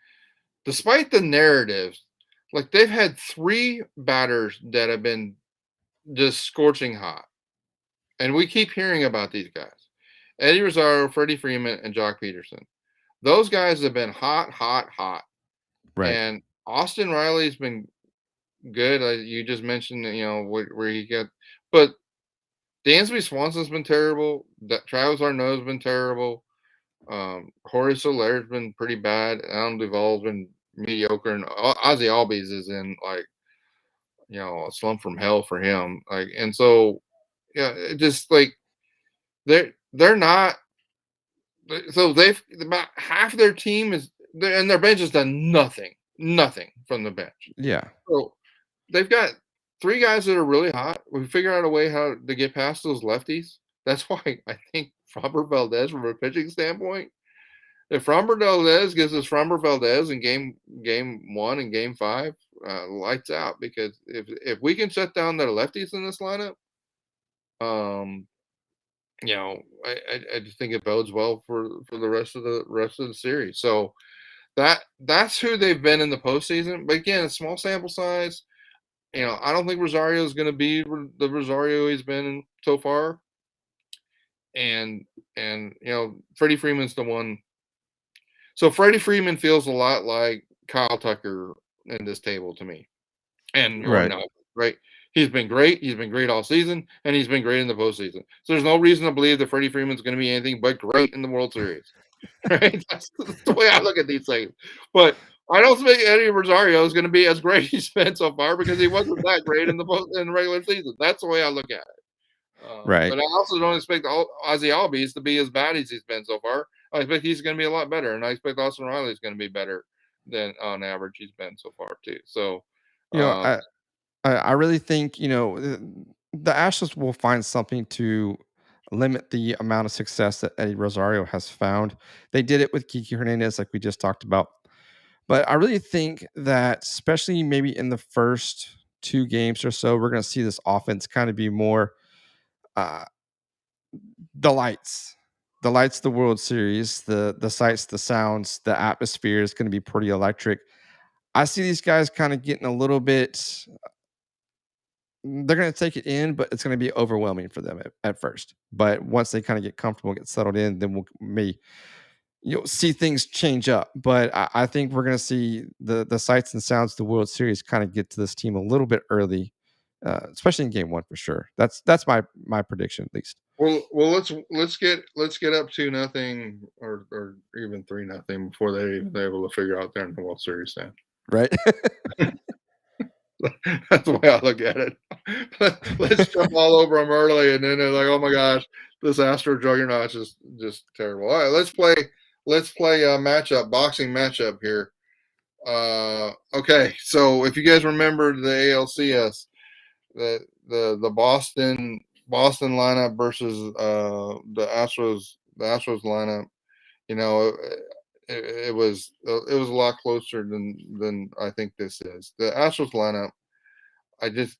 despite the narratives, like they've had 3 batters that have been just scorching hot, and we keep hearing about these guys: Eddie Rosario, Freddie Freeman, and Jock Peterson. Those guys have been hot, hot, hot. Right. And Austin Riley's been good. You just mentioned that, where he got, but Dansby Swanson's been terrible. That Travis Arnaud's been terrible. Jorge Soler's been pretty bad. Adam Duvall's been mediocre, and Ozzy Albies is in a slump from hell for him. And so it just they're not. So they've about half their team and their bench has done nothing from the bench. Yeah. So they've got 3 guys that are really hot. We figure out a way how to get past those lefties. That's why I think Framber Valdez, from a pitching standpoint, if Framber Valdez gives us Framber Valdez in game 1 and game 5, lights out. Because if we can shut down their lefties in this lineup, I just think it bodes well for the rest of the series. So that's who they've been in the postseason. But again, a small sample size. I don't think Rosario is going to be the Rosario he's been so far. And Freddie Freeman's the one. So Freddie Freeman feels a lot like Kyle Tucker in this table to me. And right. He's been great. He's been great all season, and he's been great in the postseason. So there's no reason to believe that Freddie Freeman's going to be anything but great in the World Series. Right? That's the way I look at these things. But I don't think Eddie Rosario is going to be as great as he's been so far, because he wasn't that great in the regular season. That's the way I look at it. Right. But I also don't expect Ozzy Albies to be as bad as he's been so far. I expect he's going to be a lot better, and I expect Austin Riley is going to be better than on average he's been so far too. So, I really think the Astros will find something to limit the amount of success that Eddie Rosario has found. They did it with Kiki Hernandez, like we just talked about. But I really think that, especially maybe in the first 2 games or so, we're going to see this offense kind of be more the lights of the World Series, the sights, the sounds, the atmosphere is going to be pretty electric. I see these guys kind of getting a little bit. They're going to take it in, but it's going to be overwhelming for them at first. But once they kind of get comfortable, get settled in, then we'll see things change up. But I think we're going to see the sights and sounds of the World Series kind of get to this team a little bit early, especially in game 1 for sure. That's my prediction, at least. Well, let's get up 2-0 or even 3-0 before they're able to figure out they're in the World Series then. Right. That's the way I look at it. Let's jump all over them early, and then they're like, "Oh my gosh, this Astro juggernaut is just terrible." All right, let's play a boxing matchup here. Okay, so if you guys remember the ALCS, the Boston lineup versus the Astros lineup, it was a lot closer than I think this is. The Astros lineup, I give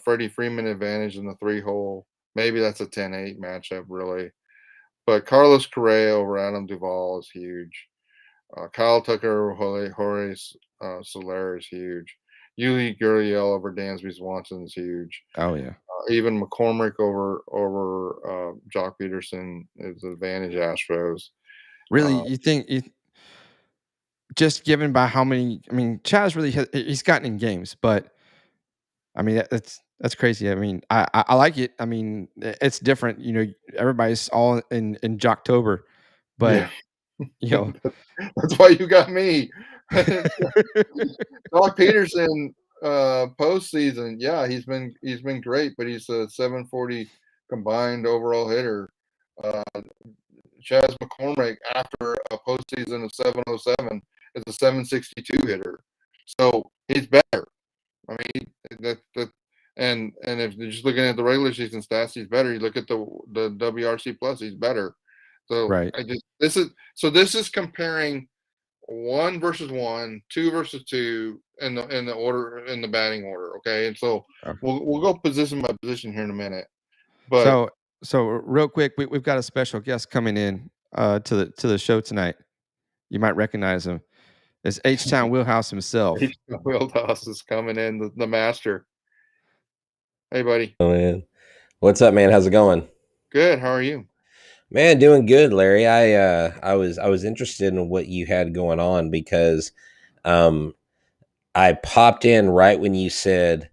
Freddie Freeman advantage in the 3-hole. Maybe that's a 10-8 matchup, really. But Carlos Correa over Adam Duvall is huge. Kyle Tucker over Jorge Soler is huge. Yuli Gurriel over Dansby Swanson is huge. Oh yeah. Even McCormick over Jock Peterson is an advantage Astros. Really, you think just given by how many? I mean, Chaz really he's gotten in games, but I mean that's crazy. I mean, I like it. I mean, it's different. Everybody's all in Jocktober, but that's why you got me. Jock Peterson postseason, yeah, he's been great, but he's a 740 combined overall hitter. Chaz McCormick, after a postseason of 707, is a 762 hitter. So he's better. I mean, and if you're just looking at the regular season stats, he's better. You look at the WRC plus, he's better. So right. This is comparing 1 versus 1, 2 versus 2 in the order, in the batting order. Okay, and so we'll go position by position here in a minute. But so real quick, we've got a special guest coming in to the show tonight. You might recognize him. It's H-Town Wheelhouse himself. H-Town Wheelhouse is coming in, the master. Hey, buddy. Oh man, what's up, man? How's it going? Good. How are you? Man, doing good, Larry. I was interested in what you had going on because um I popped in right when you said,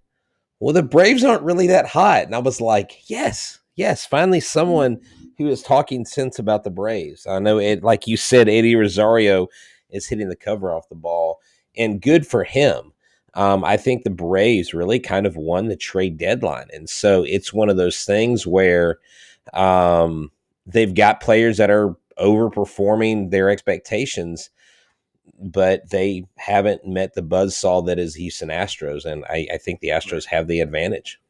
"Well, the Braves aren't really that hot." And I was like, "Yes. Yes, finally someone who is talking sense about the Braves." I know it, like you said, Eddie Rosario is hitting the cover off the ball, and good for him. I think the Braves really kind of won the trade deadline. And so it's one of those things where they've got players that are overperforming their expectations, but they haven't met the buzzsaw that is Houston Astros, and I think the Astros have the advantage.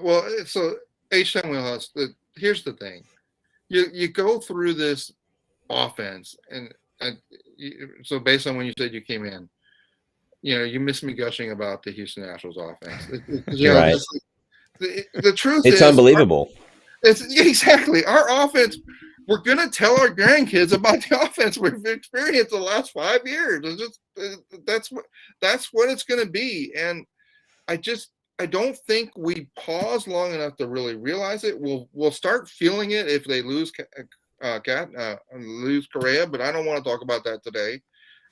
Well, so H-Town Wheelhouse, here's the thing. You go through this offense, and so based on when you said you came in, you missed me gushing about the Houston Astros offense. Right. The truth It's is, unbelievable. Exactly. Our offense, we're going to tell our grandkids about the offense we've experienced the last 5 years. It's just, that's what it's going to be. And I don't think we pause long enough to really realize it. We'll start feeling it if they lose lose Correa, but I don't want to talk about that today.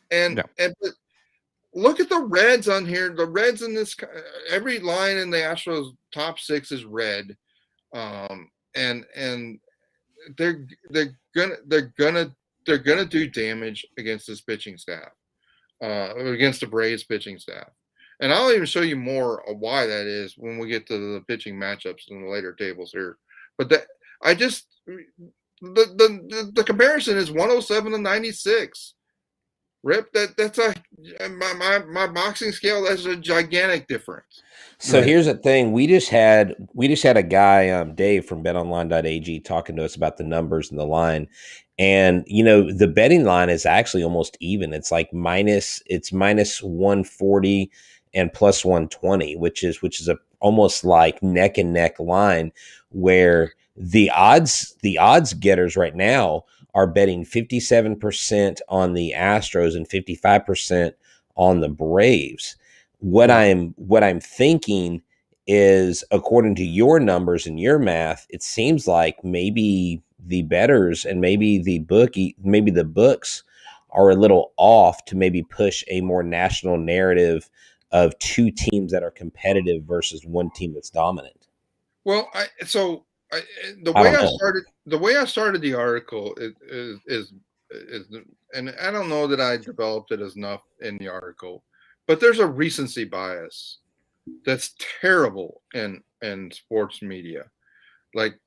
But look at the Reds on here. The Reds in this, every line in the Astros top 6 is red. And they're gonna do damage against this pitching staff, against the Braves pitching staff. And I'll even show you more of why that is when we get to the pitching matchups in the later tables here. But the comparison is 107 to 96. Rip, that's my boxing scale. That's a gigantic difference. So here's the thing: we just had a guy, Dave from BetOnline.ag, talking to us about the numbers and the line, and the betting line is actually almost even. It's like minus 140 and plus 120, which is almost like neck and neck line, where the odds getters right now are betting 57% on the Astros and 55% on the Braves. What I'm thinking is, according to your numbers and your math, it seems like maybe the bettors and maybe the books are a little off to maybe push a more national narrative of two teams that are competitive versus one team that's dominant. Well, the way I started the article is and I don't know that I developed it enough in the article, but there's a recency bias that's terrible in sports media. Like,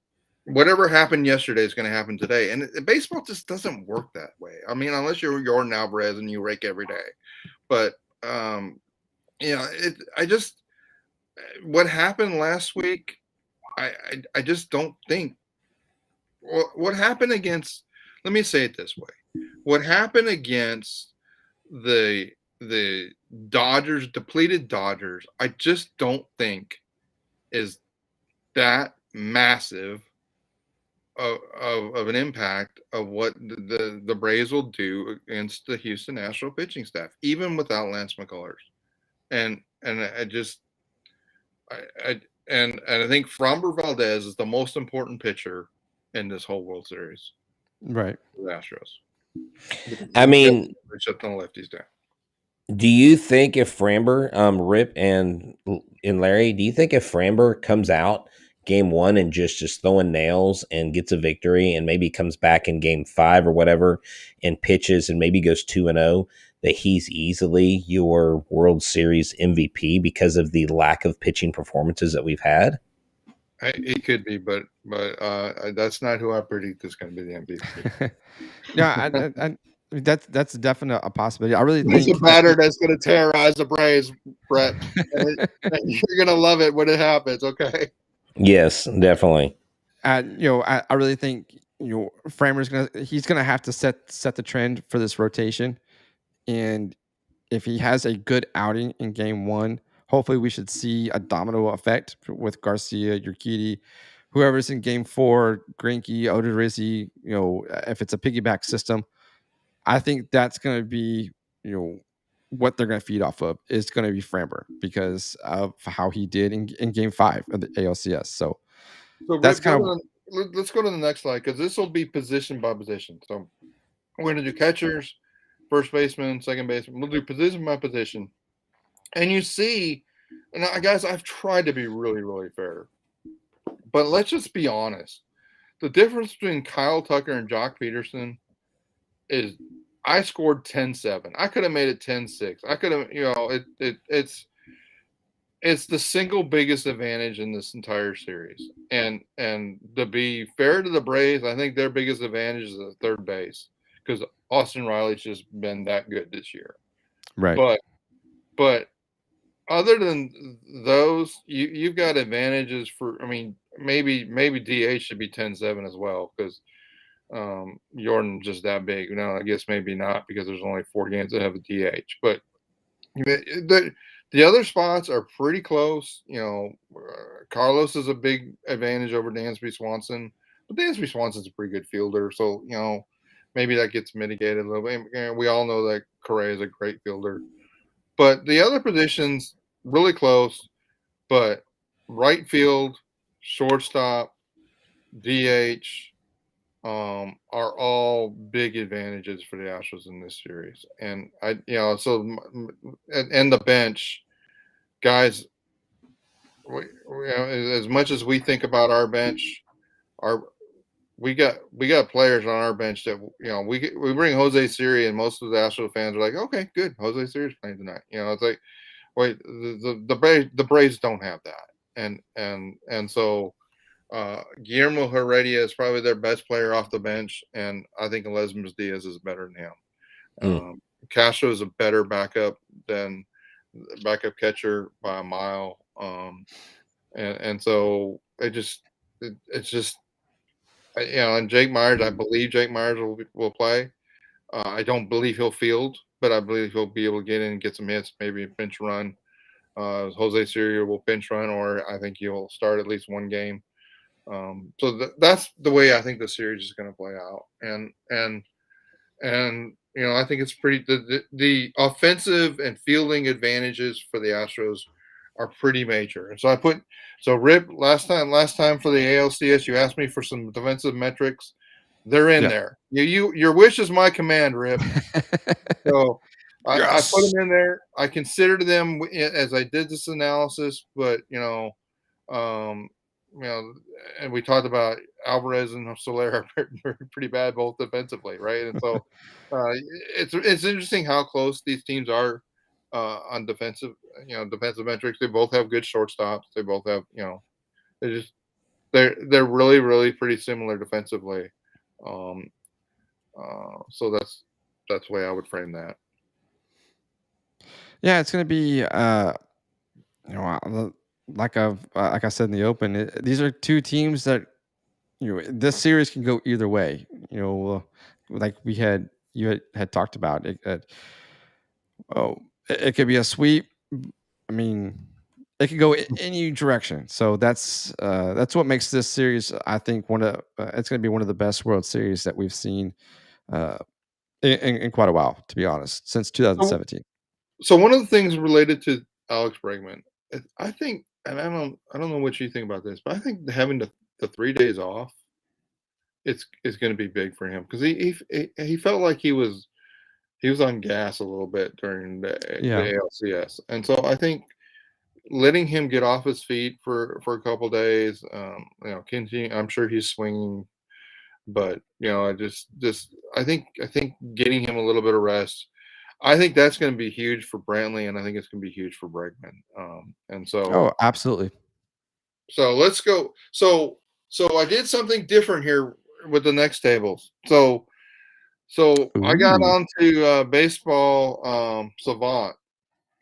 whatever happened yesterday is going to happen today, and baseball just doesn't work that way. I mean, unless you're Jordan Alvarez and you rake every day. But what happened last week, I just don't think what happened against. Let me say it this way: what happened against the Dodgers, depleted Dodgers, I just don't think is that massive of an impact of what the Braves will do against the Houston Astros pitching staff, even without Lance McCullers. And I think Framber Valdez is the most important pitcher in this whole World Series. Right. For the Astros. I mean, shut the lefties down. Do you think if Framber, Rip and Larry, do you think if Framber comes out game 1 and just throwing nails and gets a victory and maybe comes back in game 5 or whatever and pitches and maybe goes 2-0, that he's easily your World Series MVP because of the lack of pitching performances that we've had? It could be, but that's not who I predict is going to be the MVP. Yeah, that's definitely a possibility. I really think it's a batter that's going to terrorize the Braves, Brett. And you're going to love it when it happens. Okay. Yes, definitely. I really think Framer's he's gonna have to set the trend for this rotation, and if he has a good outing in game 1, hopefully we should see a domino effect with Garcia, Urquidy, whoever's in game 4, Greinke, Odorizzi. If it's a piggyback system, I think that's going to be, what they're going to feed off of is going to be Framber because of how he did in game 5 of the ALCS. So that's kind of let's go to the next slide because this will be position by position. So we're going to do catchers, first baseman, second baseman. We'll do position by position. And you see, and guys, I've tried to be really, really fair. But let's just be honest. The difference between Kyle Tucker and Jock Peterson is I scored 10-7. I could have made it 10-6. I could have, it's the single biggest advantage in this entire series. And to be fair to the Braves, I think their biggest advantage is the third base because Austin Riley's just been that good this year. Right. But other than those, you've got advantages for. I mean, maybe DH should be 10-7 as well because Jordan's just that big. No, I guess maybe not because there's only 4 games that have a DH. But the other spots are pretty close. Carlos is a big advantage over Dansby Swanson, but Dansby Swanson's a pretty good fielder, so maybe that gets mitigated a little bit. We all know that Correa is a great fielder, but the other positions really close. But right field, shortstop, DH are all big advantages for the Astros in this series. And and the bench, guys, as much as we think about our bench, we got players on our bench that we bring Jose Siri, and most of the Astros fans are like, okay, good, Jose Siri's playing tonight. It's like, wait, the Braves don't have that, and so Guillermo Heredia is probably their best player off the bench, and I think Lesmes Diaz is better than him. Castro is a better backup catcher by a mile, and so it's just and Jake Myers, I believe Jake Myers will play. I don't believe he'll field, but I believe he'll be able to get in and get some hits, maybe a pinch run. Jose Siri will pinch run, or I think he'll start at least one game. So that's the way I think the series is going to play out. And I think it's pretty the offensive and fielding advantages for the Astros are pretty major. And so Rip, last time for the ALCS, you asked me for some defensive metrics. They're in there. Your wish is my command, Rip. So I put them in there. I considered them as I did this analysis, but and we talked about Alvarez and Soler are pretty bad both defensively, right? And so it's interesting how close these teams are on defensive metrics. They both have good shortstops. They both have they're really, really pretty similar defensively. So that's the way I would frame that. Yeah, it's going to be like I said in the open, these are two teams that this series can go either way. Like you had talked about it. It could be a sweep. I mean, it could go any direction. So that's what makes this series, I think, it's going to be one of the best World Series that we've seen in quite a while, to be honest, since 2017. So one of the things related to Alex Bregman, I think, and I don't know what you think about this, but I think having the 3 days off, is going to be big for him because he felt like he was on gas a little bit during the ALCS, and so I think letting him get off his feet for a couple of days, continue. I'm sure he's swinging, but I think getting him a little bit of rest. I think that's going to be huge for Brantley, and I think it's going to be huge for Bregman. And so, absolutely. So let's go. So I did something different here with the next tables. So I got onto Baseball Savant,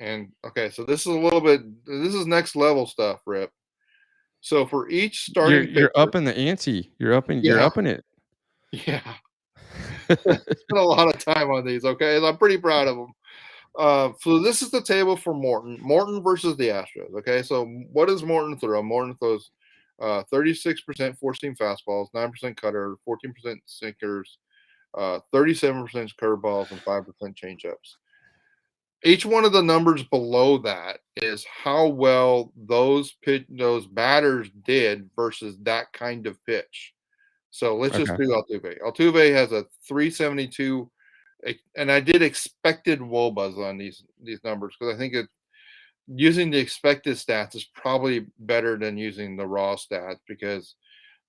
and okay, so this is next level stuff, Rip. So for each starting, you're up in the ante. You're up in it. Yeah. Spent a lot of time on these, okay? And I'm pretty proud of them. So this is the table for Morton versus the Astros, okay? So what does Morton throw? Morton throws 36% four-seam fastballs, 9% cutter, 14% sinkers, 37% curveballs, and 5% changeups. Each one of the numbers below that is how well those batters did versus that kind of pitch. So let's just Okay. do Altuve. Altuve has a 372, and I did expected WOBAs on these numbers because I think using the expected stats is probably better than using the raw stats because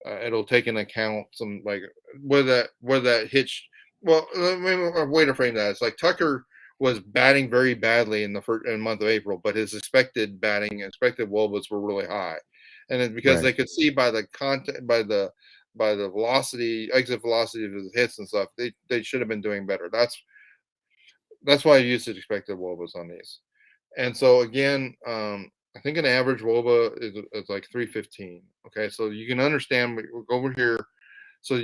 it'll take into account some like where that hitch. Well, a way to frame that is like Tucker was batting very badly in the month of April, but his expected WOBAs were really high, and it's because Right. they could see by the content by the exit velocity of his hits and stuff, they should have been doing better. That's why I used the expected WOBAs on these. And so again, I think an average WOBA is like 315. Okay, so you can understand. We'll go over here. So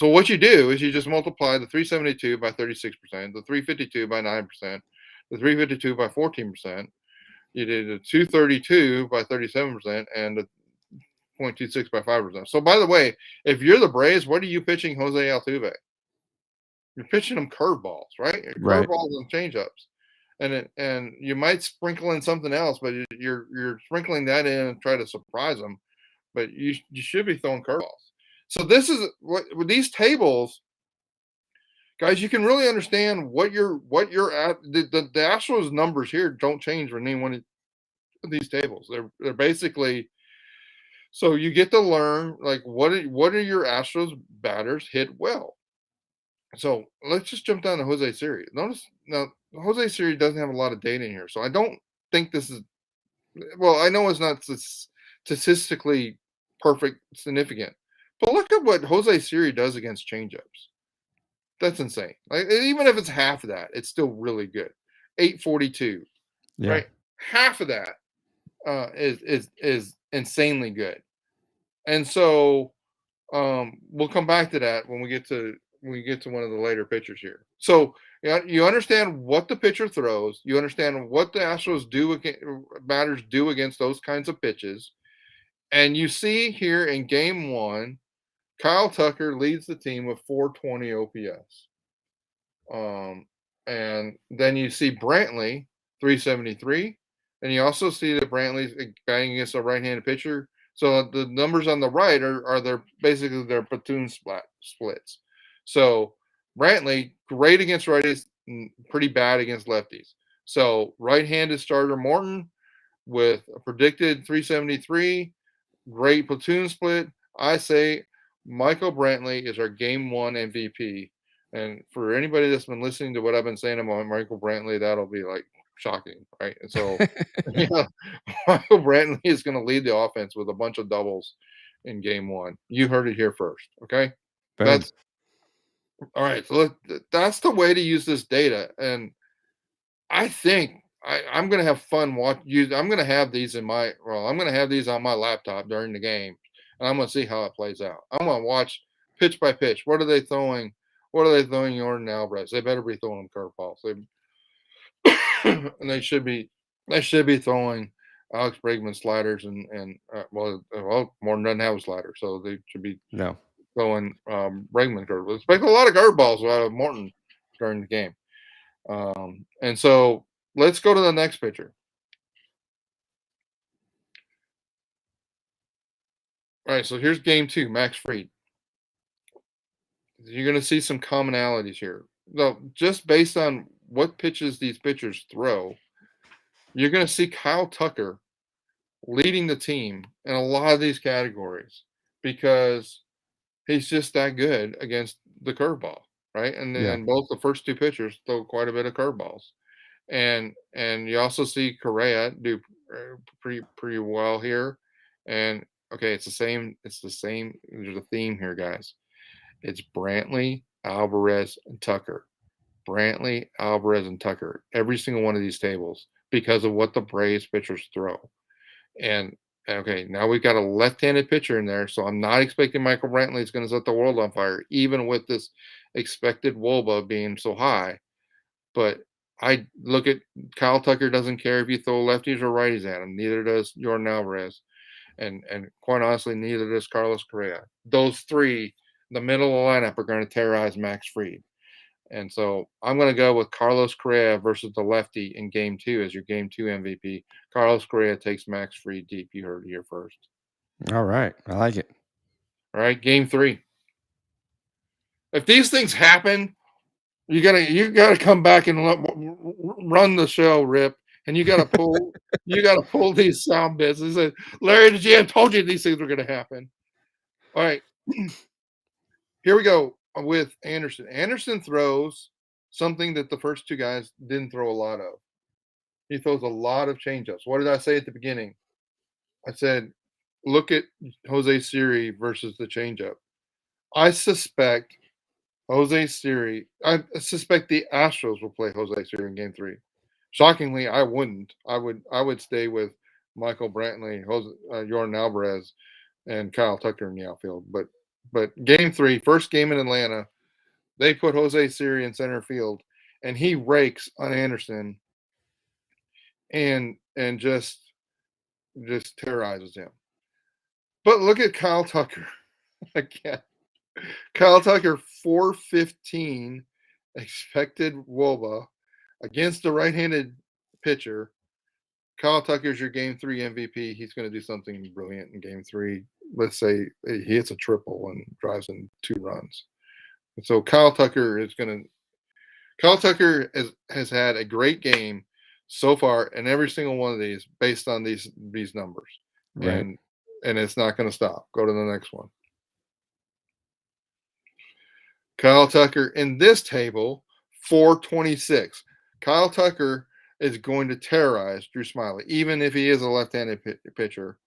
what you do is you just multiply the 372 by 36%, the 352 by 9%, the 352 by 14%. You did the 232 by 37%, and the 0.26 by 5%. So by the way, if you're the Braves, what are you pitching Jose Altuve? You're pitching him curveballs, right? Right. Curveballs and changeups, and you might sprinkle in something else, but you're sprinkling that in and try to surprise them. But you should be throwing curveballs. So this is what with these tables, guys. You can really understand what you're at. The Astros numbers here don't change for any one of these tables. They're basically so you get to learn like what are your Astros batters hit well. So let's just jump down to Jose Siri. Notice now Jose Siri doesn't have a lot of data in here, so I don't think this is. Well, I know it's not statistically perfect, significant, but look at what Jose Siri does against changeups. That's insane. Like even if it's half of that, it's still really good. 842, Yeah. right? Half of that is insanely good. And so we'll come back to that when we get to one of the later pitchers here. So you understand what the pitcher throws. You understand what the Astros batters do against those kinds of pitches. And you see here in game 1, Kyle Tucker leads the team with 420 OPS. And then you see Brantley 373, and you also see that Brantley's batting against a right-handed pitcher. So the numbers on the right are their basically their platoon splits. So Brantley great against righties, pretty bad against lefties. So right-handed starter Morton with a predicted 373, great platoon split. I say Michael Brantley is our game 1 MVP. And for anybody that's been listening to what I've been saying about Michael Brantley, that'll be like shocking, right? And so, Michael Brantley is going to lead the offense with a bunch of doubles in game 1. You heard it here first, okay? Boom. That's all right. So that's the way to use this data, and I think I'm going to have fun I'm going to have these I'm going to have these on my laptop during the game, and I'm going to see how it plays out. I'm going to watch pitch by pitch. What are they throwing? What are they throwing Jordan Alvarez? They better be throwing curveballs. And they should be throwing Alex Bregman sliders and Morton doesn't have a slider, so they should be throwing Bregman curveballs. Expect a lot of curveballs out of Morton during the game. And so let's go to the next pitcher. All right, so here's game 2, Max Fried. You're going to see some commonalities here. Though, just based on what pitches these pitchers throw, you're going to see Kyle Tucker leading the team in a lot of these categories because he's just that good against the curveball, right? And then both the first 2 pitchers throw quite a bit of curveballs. And you also see Correa do pretty well here. And okay, it's the same. There's a theme here, guys. It's Brantley, Alvarez, and Tucker. Brantley, Alvarez, and Tucker. Every single one of these tables because of what the Braves pitchers throw. And okay, now we've got a left-handed pitcher in there, so I'm not expecting Michael Brantley is going to set the world on fire, even with this expected WOBA being so high. But I look at Kyle Tucker doesn't care if you throw lefties or righties at him. Neither does Jordan Alvarez. And quite honestly, neither does Carlos Correa. Those 3, the middle of the lineup, are going to terrorize Max Fried. And so I'm going to go with Carlos Correa versus the lefty in game 2 as your game 2 MVP. Carlos Correa takes Max Fried deep. You heard it here first. All right. I like it. All right, game 3. If these things happen, you gotta come back and run the show, Rip, and you gotta pull these sound bits and say, Larry the GM told you these things were gonna happen. All right, here we go with Anderson. Anderson throws something that the first two guys didn't throw a lot of. He throws a lot of changeups. What did I say at the beginning? I said, look at Jose Siri versus the changeup. I suspect Jose Siri. I suspect the Astros will play Jose Siri in Game 3. Shockingly, I wouldn't. I would stay with Michael Brantley, Jordan Alvarez, and Kyle Tucker in the outfield. But Game 3, first game in Atlanta, they put Jose Siri in center field, and he rakes on Anderson, and just terrorizes him. But look at Kyle Tucker again. Kyle Tucker, 415 expected WOBA against the right-handed pitcher. Kyle Tucker's your Game 3 MVP. He's going to do something brilliant in Game 3. Let's say he hits a triple and drives in 2 runs. And so Kyle Tucker has had a great game so far in every single one of these based on these numbers. Right. And it's not going to stop. Go to the next one. Kyle Tucker in this table, 426. Kyle Tucker is going to terrorize Drew Smyly, even if he is a left-handed pitcher,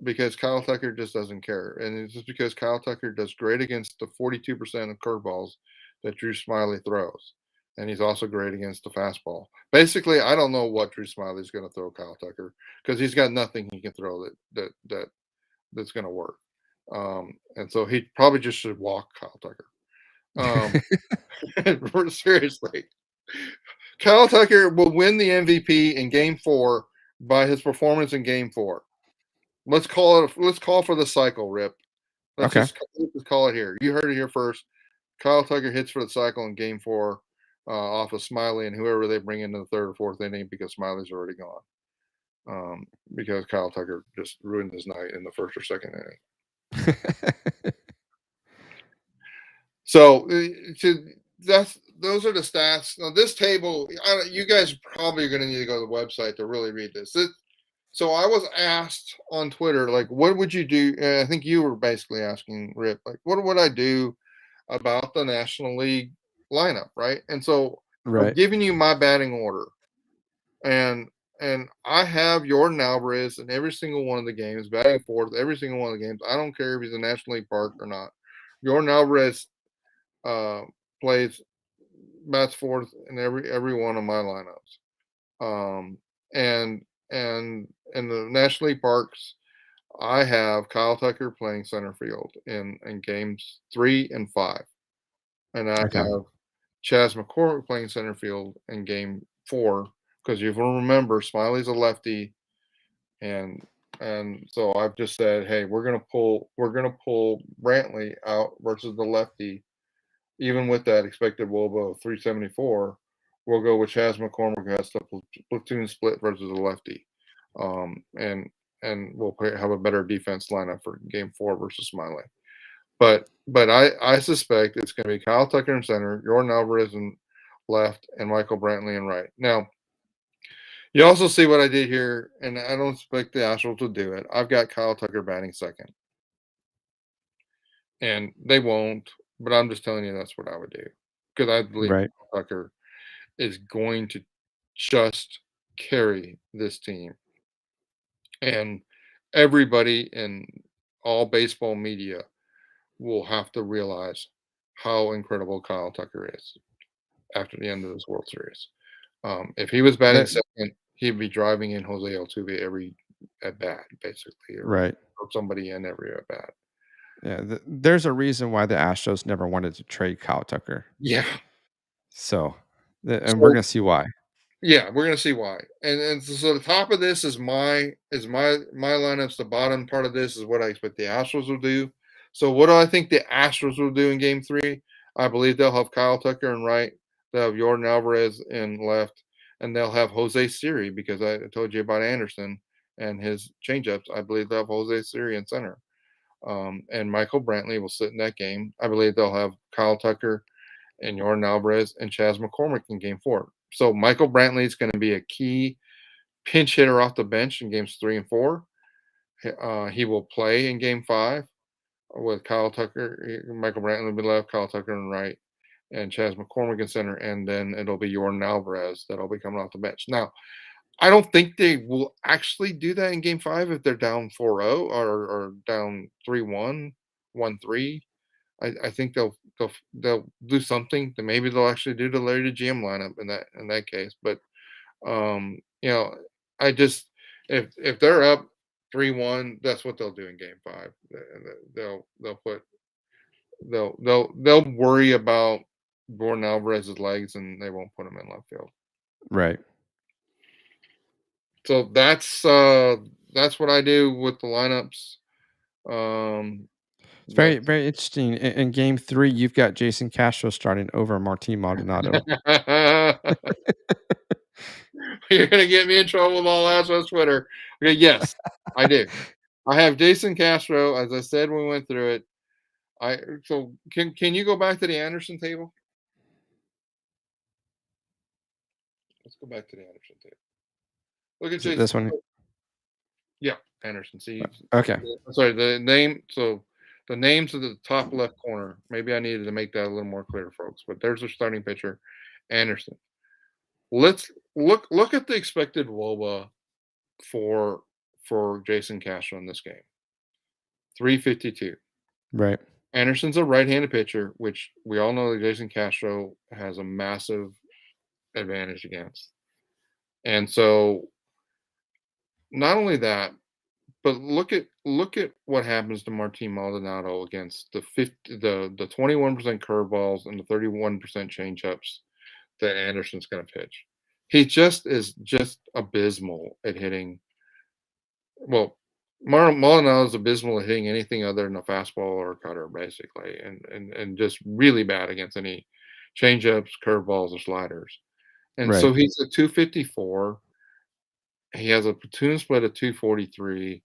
because Kyle Tucker just doesn't care. And it's just because Kyle Tucker does great against the 42% of curveballs that Drew Smyly throws. And he's also great against the fastball. Basically, I don't know what Drew Smyly is going to throw Kyle Tucker, because he's got nothing he can throw that's going to work. And so he probably just should walk Kyle Tucker. Seriously, Kyle Tucker will win the MVP in Game 4 by his performance in Game 4. Let's call for the cycle, Rip. Let's just call it here. You heard it here first. Kyle Tucker hits for the cycle in Game 4 off of Smyly and whoever they bring into the third or fourth inning, because Smiley's already gone. Because Kyle Tucker just ruined his night in the first or second inning. So those are the stats. Now this table, you guys probably are going to need to go to the website to really read this. So I was asked on Twitter, like, what would you do? I think you were basically asking, Rip, like, what would I do about the National League lineup, right? And so I'm giving you my batting order, and I have Jordan Alvarez in every single one of the games, batting fourth, every single one of the games. I don't care if he's a National League park or not. Jordan Alvarez bats fourth in every one of my lineups. And in the National League parks, I have Kyle Tucker playing center field in games 3 and 5. And I have Chas McCormick playing center field in Game 4, because you will remember Smiley's a lefty, and so I've just said, hey, we're gonna pull Brantley out versus the lefty. Even with that expected WOBA of 374, we'll go with Chas McCormick, who has the platoon split versus the lefty. And we'll have a better defense lineup for Game 4 versus Smyly. But I suspect it's going to be Kyle Tucker in center, Jordan Alvarez in left, and Michael Brantley in right. Now, you also see what I did here, and I don't expect the Astros to do it. I've got Kyle Tucker batting second. And they won't, but I'm just telling you that's what I would do, because I believe Kyle Tucker is going to just carry this team. And everybody in all baseball media will have to realize how incredible Kyle Tucker is after the end of this World Series. If he was batting second, he'd be driving in Jose Altuve every at bat, basically, or somebody in every at bat. Yeah, there's a reason why the Astros never wanted to trade Kyle Tucker. Yeah. So we're gonna see why. Yeah, we're gonna see why. And so the top of this is my lineups. The bottom part of this is what I expect the Astros will do. So what do I think the Astros will do in Game 3? I believe they'll have Kyle Tucker in right. They'll have Jordan Alvarez in left, and they'll have Jose Siri, because I told you about Anderson and his changeups. I believe they'll have Jose Siri in center. And Michael Brantley will sit in that game. I believe they'll have Kyle Tucker and Jordan Alvarez and Chas McCormick in game 4. So Michael Brantley is going to be a key pinch hitter off the bench in games 3 and 4. He will play in game 5 with Kyle Tucker. Michael Brantley will be left, Kyle Tucker on right, and Chas McCormick in center. And then it'll be Jordan Alvarez that'll be coming off the bench. Now, I don't think they will actually do that in game 5 if they're down 4-0 or down 3-1, 1-3. I think they'll do something. Maybe they'll actually do the Larry the GM lineup in that case. But I just if they're up 3-1, that's what they'll do in game 5. They'll worry about Jordan Alvarez's legs, and they won't put him in left field. Right. So that's what I do with the lineups. It's very, very interesting. In game 3, you've got Jason Castro starting over Martin Maldonado. You're gonna get me in trouble with all Astros Twitter. Okay, yes, I do. I have Jason Castro, as I said when we went through it. So can you go back to the Anderson table? Let's go back to the Anderson table. Look at Jason. This one. Yeah, Anderson. See. Okay. Sorry, the name. So the names of the top left corner. Maybe I needed to make that a little more clear, folks. But there's their starting pitcher, Anderson. Let's look at the expected WOBA for Jason Castro in this game. 352. Right. Anderson's a right-handed pitcher, which we all know that Jason Castro has a massive advantage against. And so not only that, but look at what happens to Martin Maldonado against the 21% curveballs and the 31% changeups that Anderson's going to pitch. He is just abysmal at hitting. Well, Maldonado is abysmal at hitting anything other than a fastball or a cutter, basically, and just really bad against any changeups, curveballs, or sliders. And so he's a 254. He has a platoon split of 243.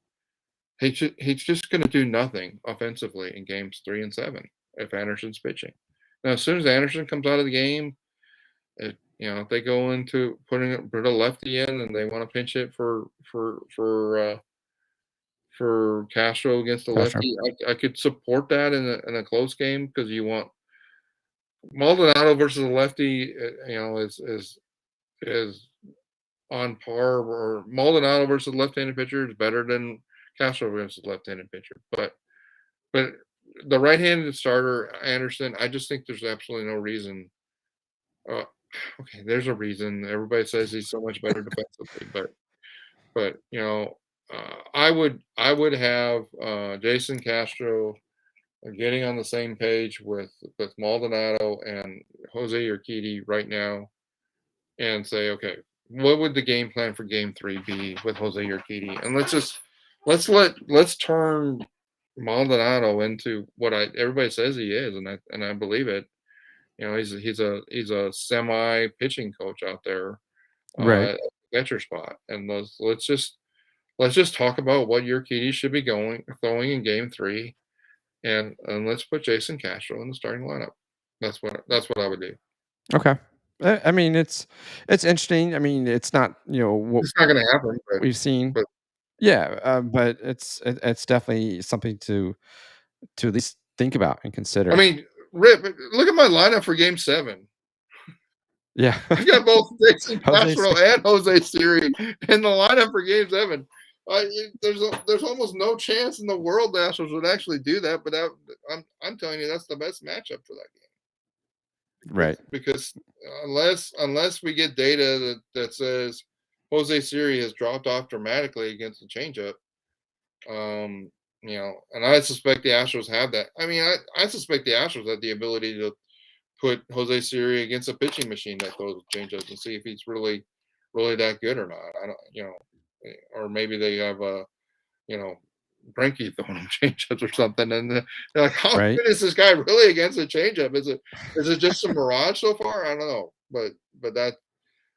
He's just going to do nothing offensively in games 3 and 7 if Anderson's pitching. Now, as soon as Anderson comes out of the game, if they go into put a lefty in and they want to pinch it for Castro against the lefty, I could support that in a close game, because you want Maldonado versus a lefty, is on par, or Maldonado versus left-handed pitcher is better than Castro versus left-handed pitcher. But the right-handed starter, Anderson, I just think there's absolutely no reason. Okay, there's a reason. Everybody says he's so much better defensively, but I would have Jason Castro getting on the same page with Maldonado and Jose Urquidy right now, and say, okay, what would the game plan for game 3 be with Jose Urquidy? And let's turn Maldonado into what everybody says he is, and I believe it. He's a semi pitching coach out there, right? At the catcher spot, and let's just talk about what Urquidy should be throwing in game 3, and let's put Jason Castro in the starting lineup. That's what I would do. Okay. I mean, it's interesting. I mean, it's not it's not going to happen. But, we've seen, but it's definitely something to at least think about and consider. I mean, Rip, look at my lineup for game 7. Yeah, I got both Jason Castro and Jose Siri in the lineup for game 7. There's almost no chance in the world the Astros would actually do that, but I'm telling you, that's the best matchup for that game. Right. Because unless we get data that says Jose Siri has dropped off dramatically against the changeup, and I suspect the Astros have that. I mean, I suspect the Astros have the ability to put Jose Siri against a pitching machine that throws changeups and see if he's really, really that good or not. I don't, or maybe they have Greinke throwing him changeups or something, and they're like, how good is this guy really against a changeup? Is it just a mirage so far? I don't know, but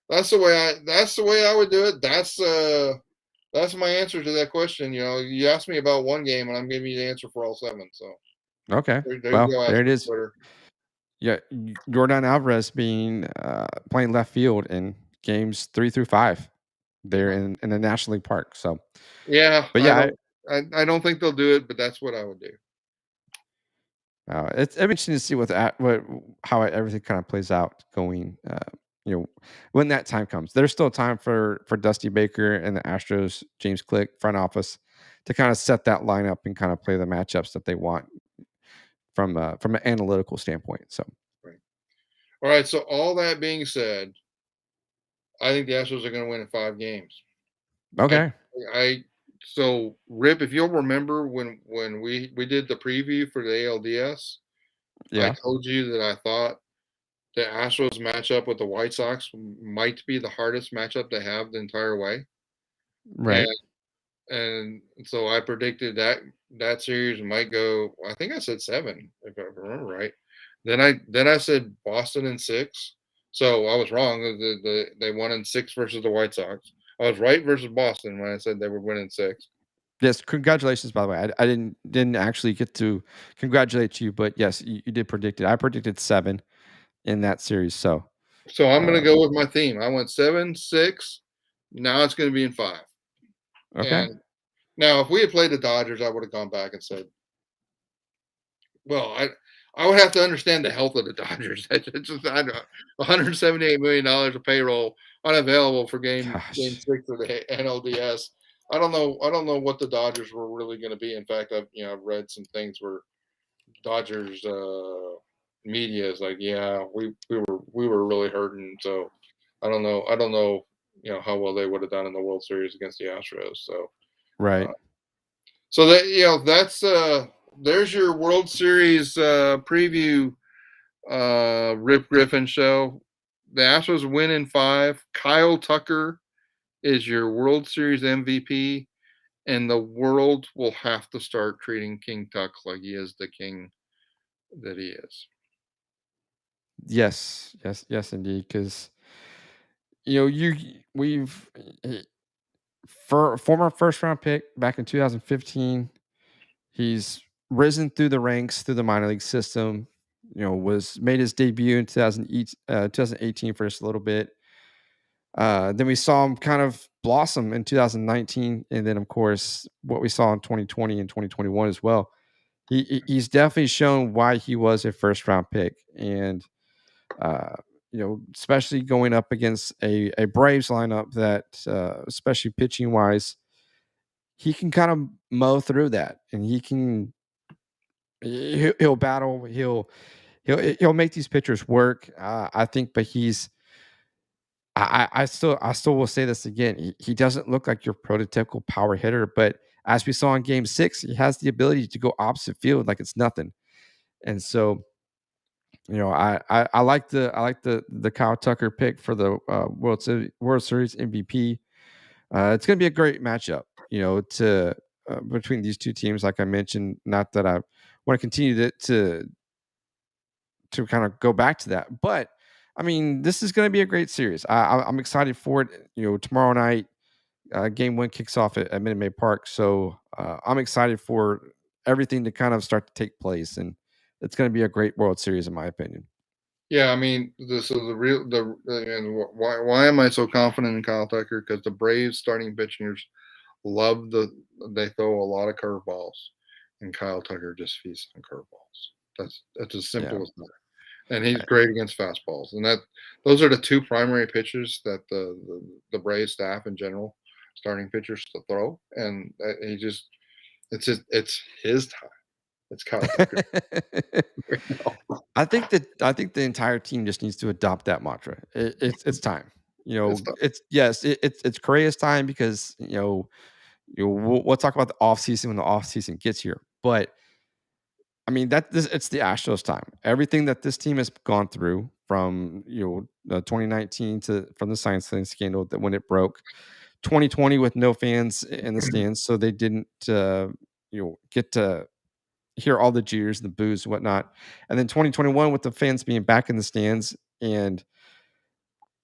that's the way I would do it. That's that's my answer to that question. You asked me about one game, and I'm giving you the answer for all 7. So Okay. there you Well, go. there Ask it me is. Twitter. Yeah, Jordan Alvarez being playing left field in games 3 through 5 there in the National League Park. So, Yeah, but I yeah, don't. I don't think they'll do it, but that's what I would do. it's interesting to see what how everything kind of plays out going. When that time comes, there's still time for Dusty Baker and the Astros, James Click front office to kind of set that lineup and kind of play the matchups that they want from an analytical standpoint. So, Right. All right. So all that being said, I think the Astros are going to win in 5 games. I, okay, I. So Rip, if you'll remember when we did the preview for the ALDS, I yeah, told you that I thought the Astros matchup with the White Sox might be the hardest matchup they have the entire way, right. and and so I predicted that series might go. I think I said 7, if I remember right. Then I said Boston in 6. So I was wrong. They won in 6 versus the White Sox. I was right versus Boston when I said they would win in 6. Yes, congratulations, by the way. I didn't actually get to congratulate you, but yes, you did predict it. I predicted 7 in that series. So, So I'm going to uh, go with my theme. I went 7, 6. Now it's going to be in 5. okay. And now, if we had played the Dodgers, I would have gone back and said, well, I would have to understand the health of the Dodgers. It's just, I don't, $178 million of payroll unavailable for game Gosh. 6 of the NLDS. I don't know. I don't know what the Dodgers were really going to be. In fact, I've read some things where Dodgers media is like, yeah, we were really hurting. So I don't know how well they would have done in the World Series against the Astros. So Right. uh, so that that's there's your World Series preview, Rip Griffin show. The Astros win in 5. Kyle Tucker is your World Series MVP, and the world will have to start treating King Tuck like he is the king that he is. Yes. Yes. Yes, indeed. Because we've for former first round pick back in 2015. He's risen through the ranks through the minor league system. Was made his debut in 2018 for just a little bit. Then we saw him kind of blossom in 2019, and then of course what we saw in 2020 and 2021 as well. He's definitely shown why he was a first round pick, and especially going up against a Braves lineup that, especially pitching wise, he can kind of mow through that, and he'll battle, he'll make these pitchers work. I think, but I still will say this again. He doesn't look like your prototypical power hitter, but as we saw in Game 6, he has the ability to go opposite field like it's nothing. And so, I like the Kyle Tucker pick for the World Series MVP. It's going to be a great matchup, to between these two teams. Like I mentioned, not that I want to continue to kind of go back to that. But I mean, this is going to be a great series. I'm excited for it. Tomorrow night, game 1 kicks off at Minute Maid Park, so I'm excited for everything to kind of start to take place, and it's going to be a great World Series, in my opinion. Yeah, I mean, and why am I so confident in Kyle Tucker? Because the Braves starting pitchers they throw a lot of curveballs, and Kyle Tucker just feasts on curveballs. That's as Yeah, simple as that. And he's great against fastballs, and those are the 2 primary pitches that the Braves staff in general, starting pitchers to throw, and it's his time. It's Kyle Tucker. I think the entire team just needs to adopt that mantra. It's time. It's time. It's Correa's time because we'll talk about the offseason when the offseason gets here. But I mean it's the Astros time. Everything that this team has gone through from 2019 to from the science thing scandal that when it broke, 2020 with no fans in the stands, so they didn't get to hear all the jeers, the boos, and whatnot. And then 2021 with the fans being back in the stands, and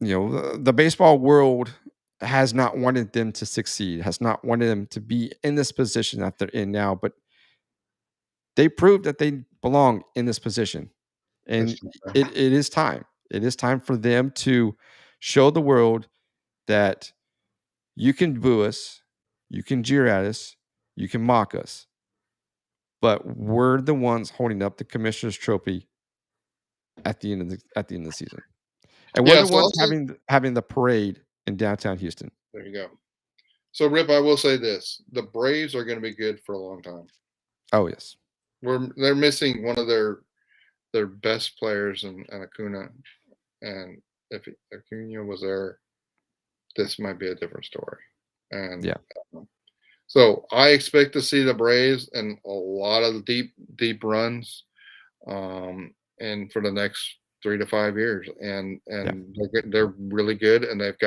the baseball world has not wanted them to succeed, has not wanted them to be in this position that they're in now, but they proved that they belong in this position. And it is time. It is time for them to show the world that you can boo us, you can jeer at us, you can mock us, but we're the ones holding up the commissioner's trophy at the end of the season, and we're Yeah, the so ones also, having the parade in downtown Houston. there you go. So, Rip, I will say this: the Braves are going to be good for a long time. Oh yes, They're missing one of their best players in Acuna, and if Acuna was there, this might be a different story. And yeah, so I expect to see the Braves and a lot of deep runs, and for the next 3 to 5 years, and they're really good, and they've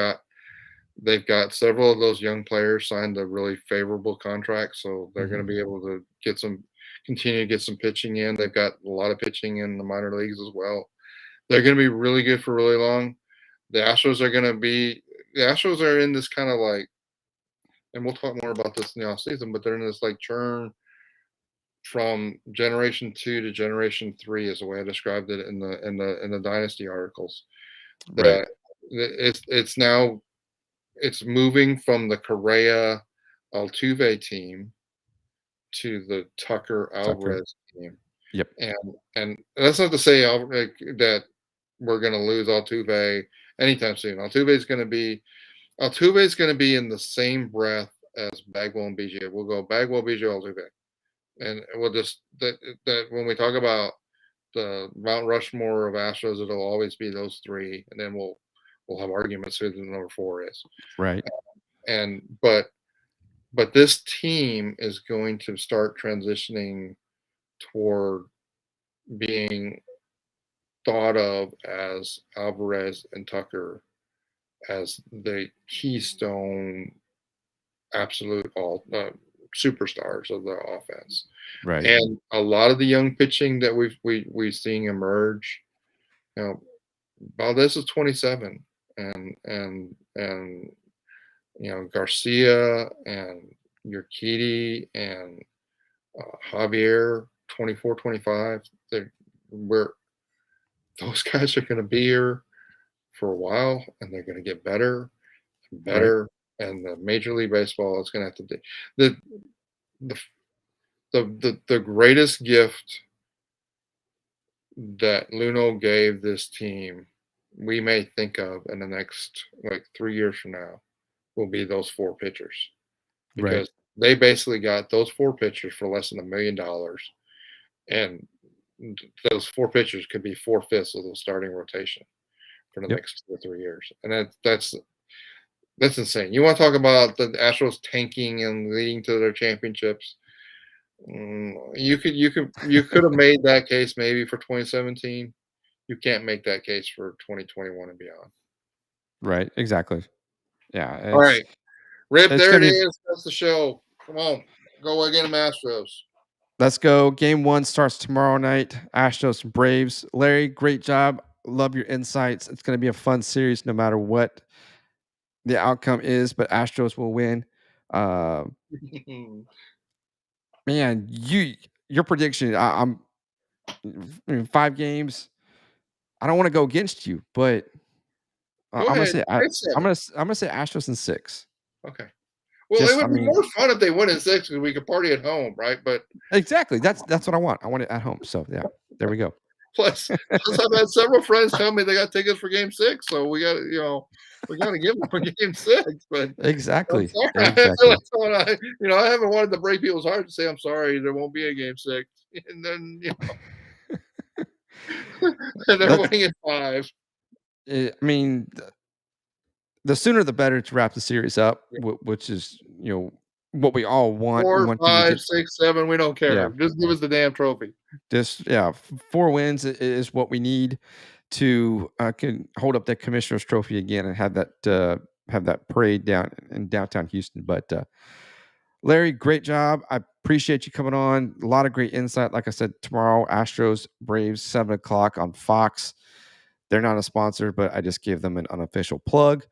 got several of those young players signed a really favorable contract, so they're going to be able to continue to get some pitching in. They've got a lot of pitching in the minor leagues as well. They're going to be really good for really long. The Astros are in this kind of like, and we'll talk more about this in the offseason, but they're in this like churn from generation 2 to generation 3 is the way I described it in the dynasty articles. That it's moving from the Correa Altuve team to the Tucker Alvarez team. Yep. And that's not to say that we're going to lose Altuve anytime soon. Altuve is going to be in the same breath as Bagwell and BJ. We'll go Bagwell, BJ, Altuve, and we'll just that when we talk about the Mount Rushmore of Astros, it'll always be those three, and then we'll have arguments who the number 4 is. Right. But this team is going to start transitioning toward being thought of as Alvarez and Tucker as the keystone, absolute all superstars of the offense. Right. And a lot of the young pitching that we've seen emerge, Valdez is 27, and Garcia and Urquidy and Javier, 24, 25. Those guys are going to be here for a while, and they're going to get better and better. Right. And the Major League Baseball is going to have to do the greatest gift that Luno gave this team, we may think of in the next 3 years from now, will be those 4 pitchers, because they basically got those 4 pitchers for less than $1 million, and those 4 pitchers could be 4/5 of the starting rotation for the next 2 or 3 years, and that's insane. You want to talk about the Astros tanking and leading to their championships? You could have made that case maybe for 2017. You can't make that case for 2021 and beyond. Right. Exactly. Yeah. All right, Rip. There it is. That's the show. Come on, go again, Astros. Let's go. Game 1 starts tomorrow night. Astros and Braves. Larry, great job. Love your insights. It's going to be a fun series no matter what the outcome is, but Astros will win. Man, your prediction, I'm 5 games. I don't want to go against you, but I'm going to say Astros in 6. Okay. Well, it would be more fun if they win in 6 because we could party at home, right? But exactly, that's what I want. I want it at home. So yeah, there we go. Plus I've had several friends tell me they got tickets for Game 6, so we got to give them for Game 6. But exactly. I haven't wanted to break people's hearts to say I'm sorry there won't be a Game 6, and then and they're winning at 5. I mean, the sooner the better to wrap the series up, which is what we all want. 4, 5, 6, 7. We don't care. Yeah. Just give us the damn trophy. 4 wins is what we need to can hold up that commissioner's trophy again and have that parade down in downtown Houston. But Larry, great job. I appreciate you coming on. A lot of great insight. Like I said, tomorrow, Astros, Braves, 7:00 on Fox. They're not a sponsor, but I just gave them an unofficial plug.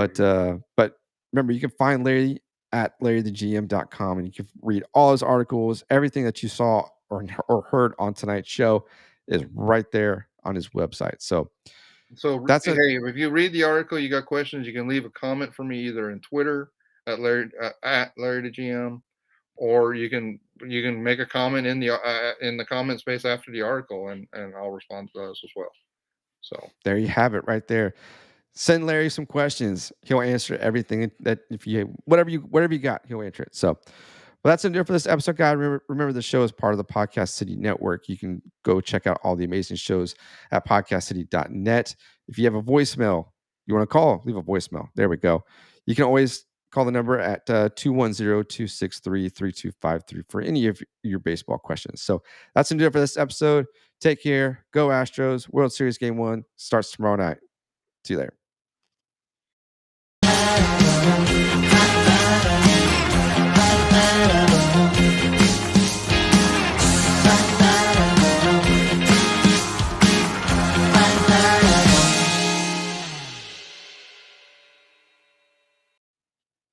But remember, you can find Larry at larrythegm.com, and you can read all his articles. Everything that you saw or heard on tonight's show is right there on his website. So hey, if you read the article, you got questions, you can leave a comment for me either in Twitter at Larry the GM, or you can make a comment in the comment space after the article, and I'll respond to those as well. So there you have it right there. Send Larry some questions. He'll answer everything that whatever you got, he'll answer it. So, well, that's it for this episode, guys. Remember, the show is part of the Podcast City Network. You can go check out all the amazing shows at podcastcity.net. If you have a voicemail you want to call, leave a voicemail. There we go. You can always call the number at 210-263-3253 for any of your baseball questions. So that's going to do it for this episode. Take care. Go Astros. World Series Game 1 starts tomorrow night. See you later.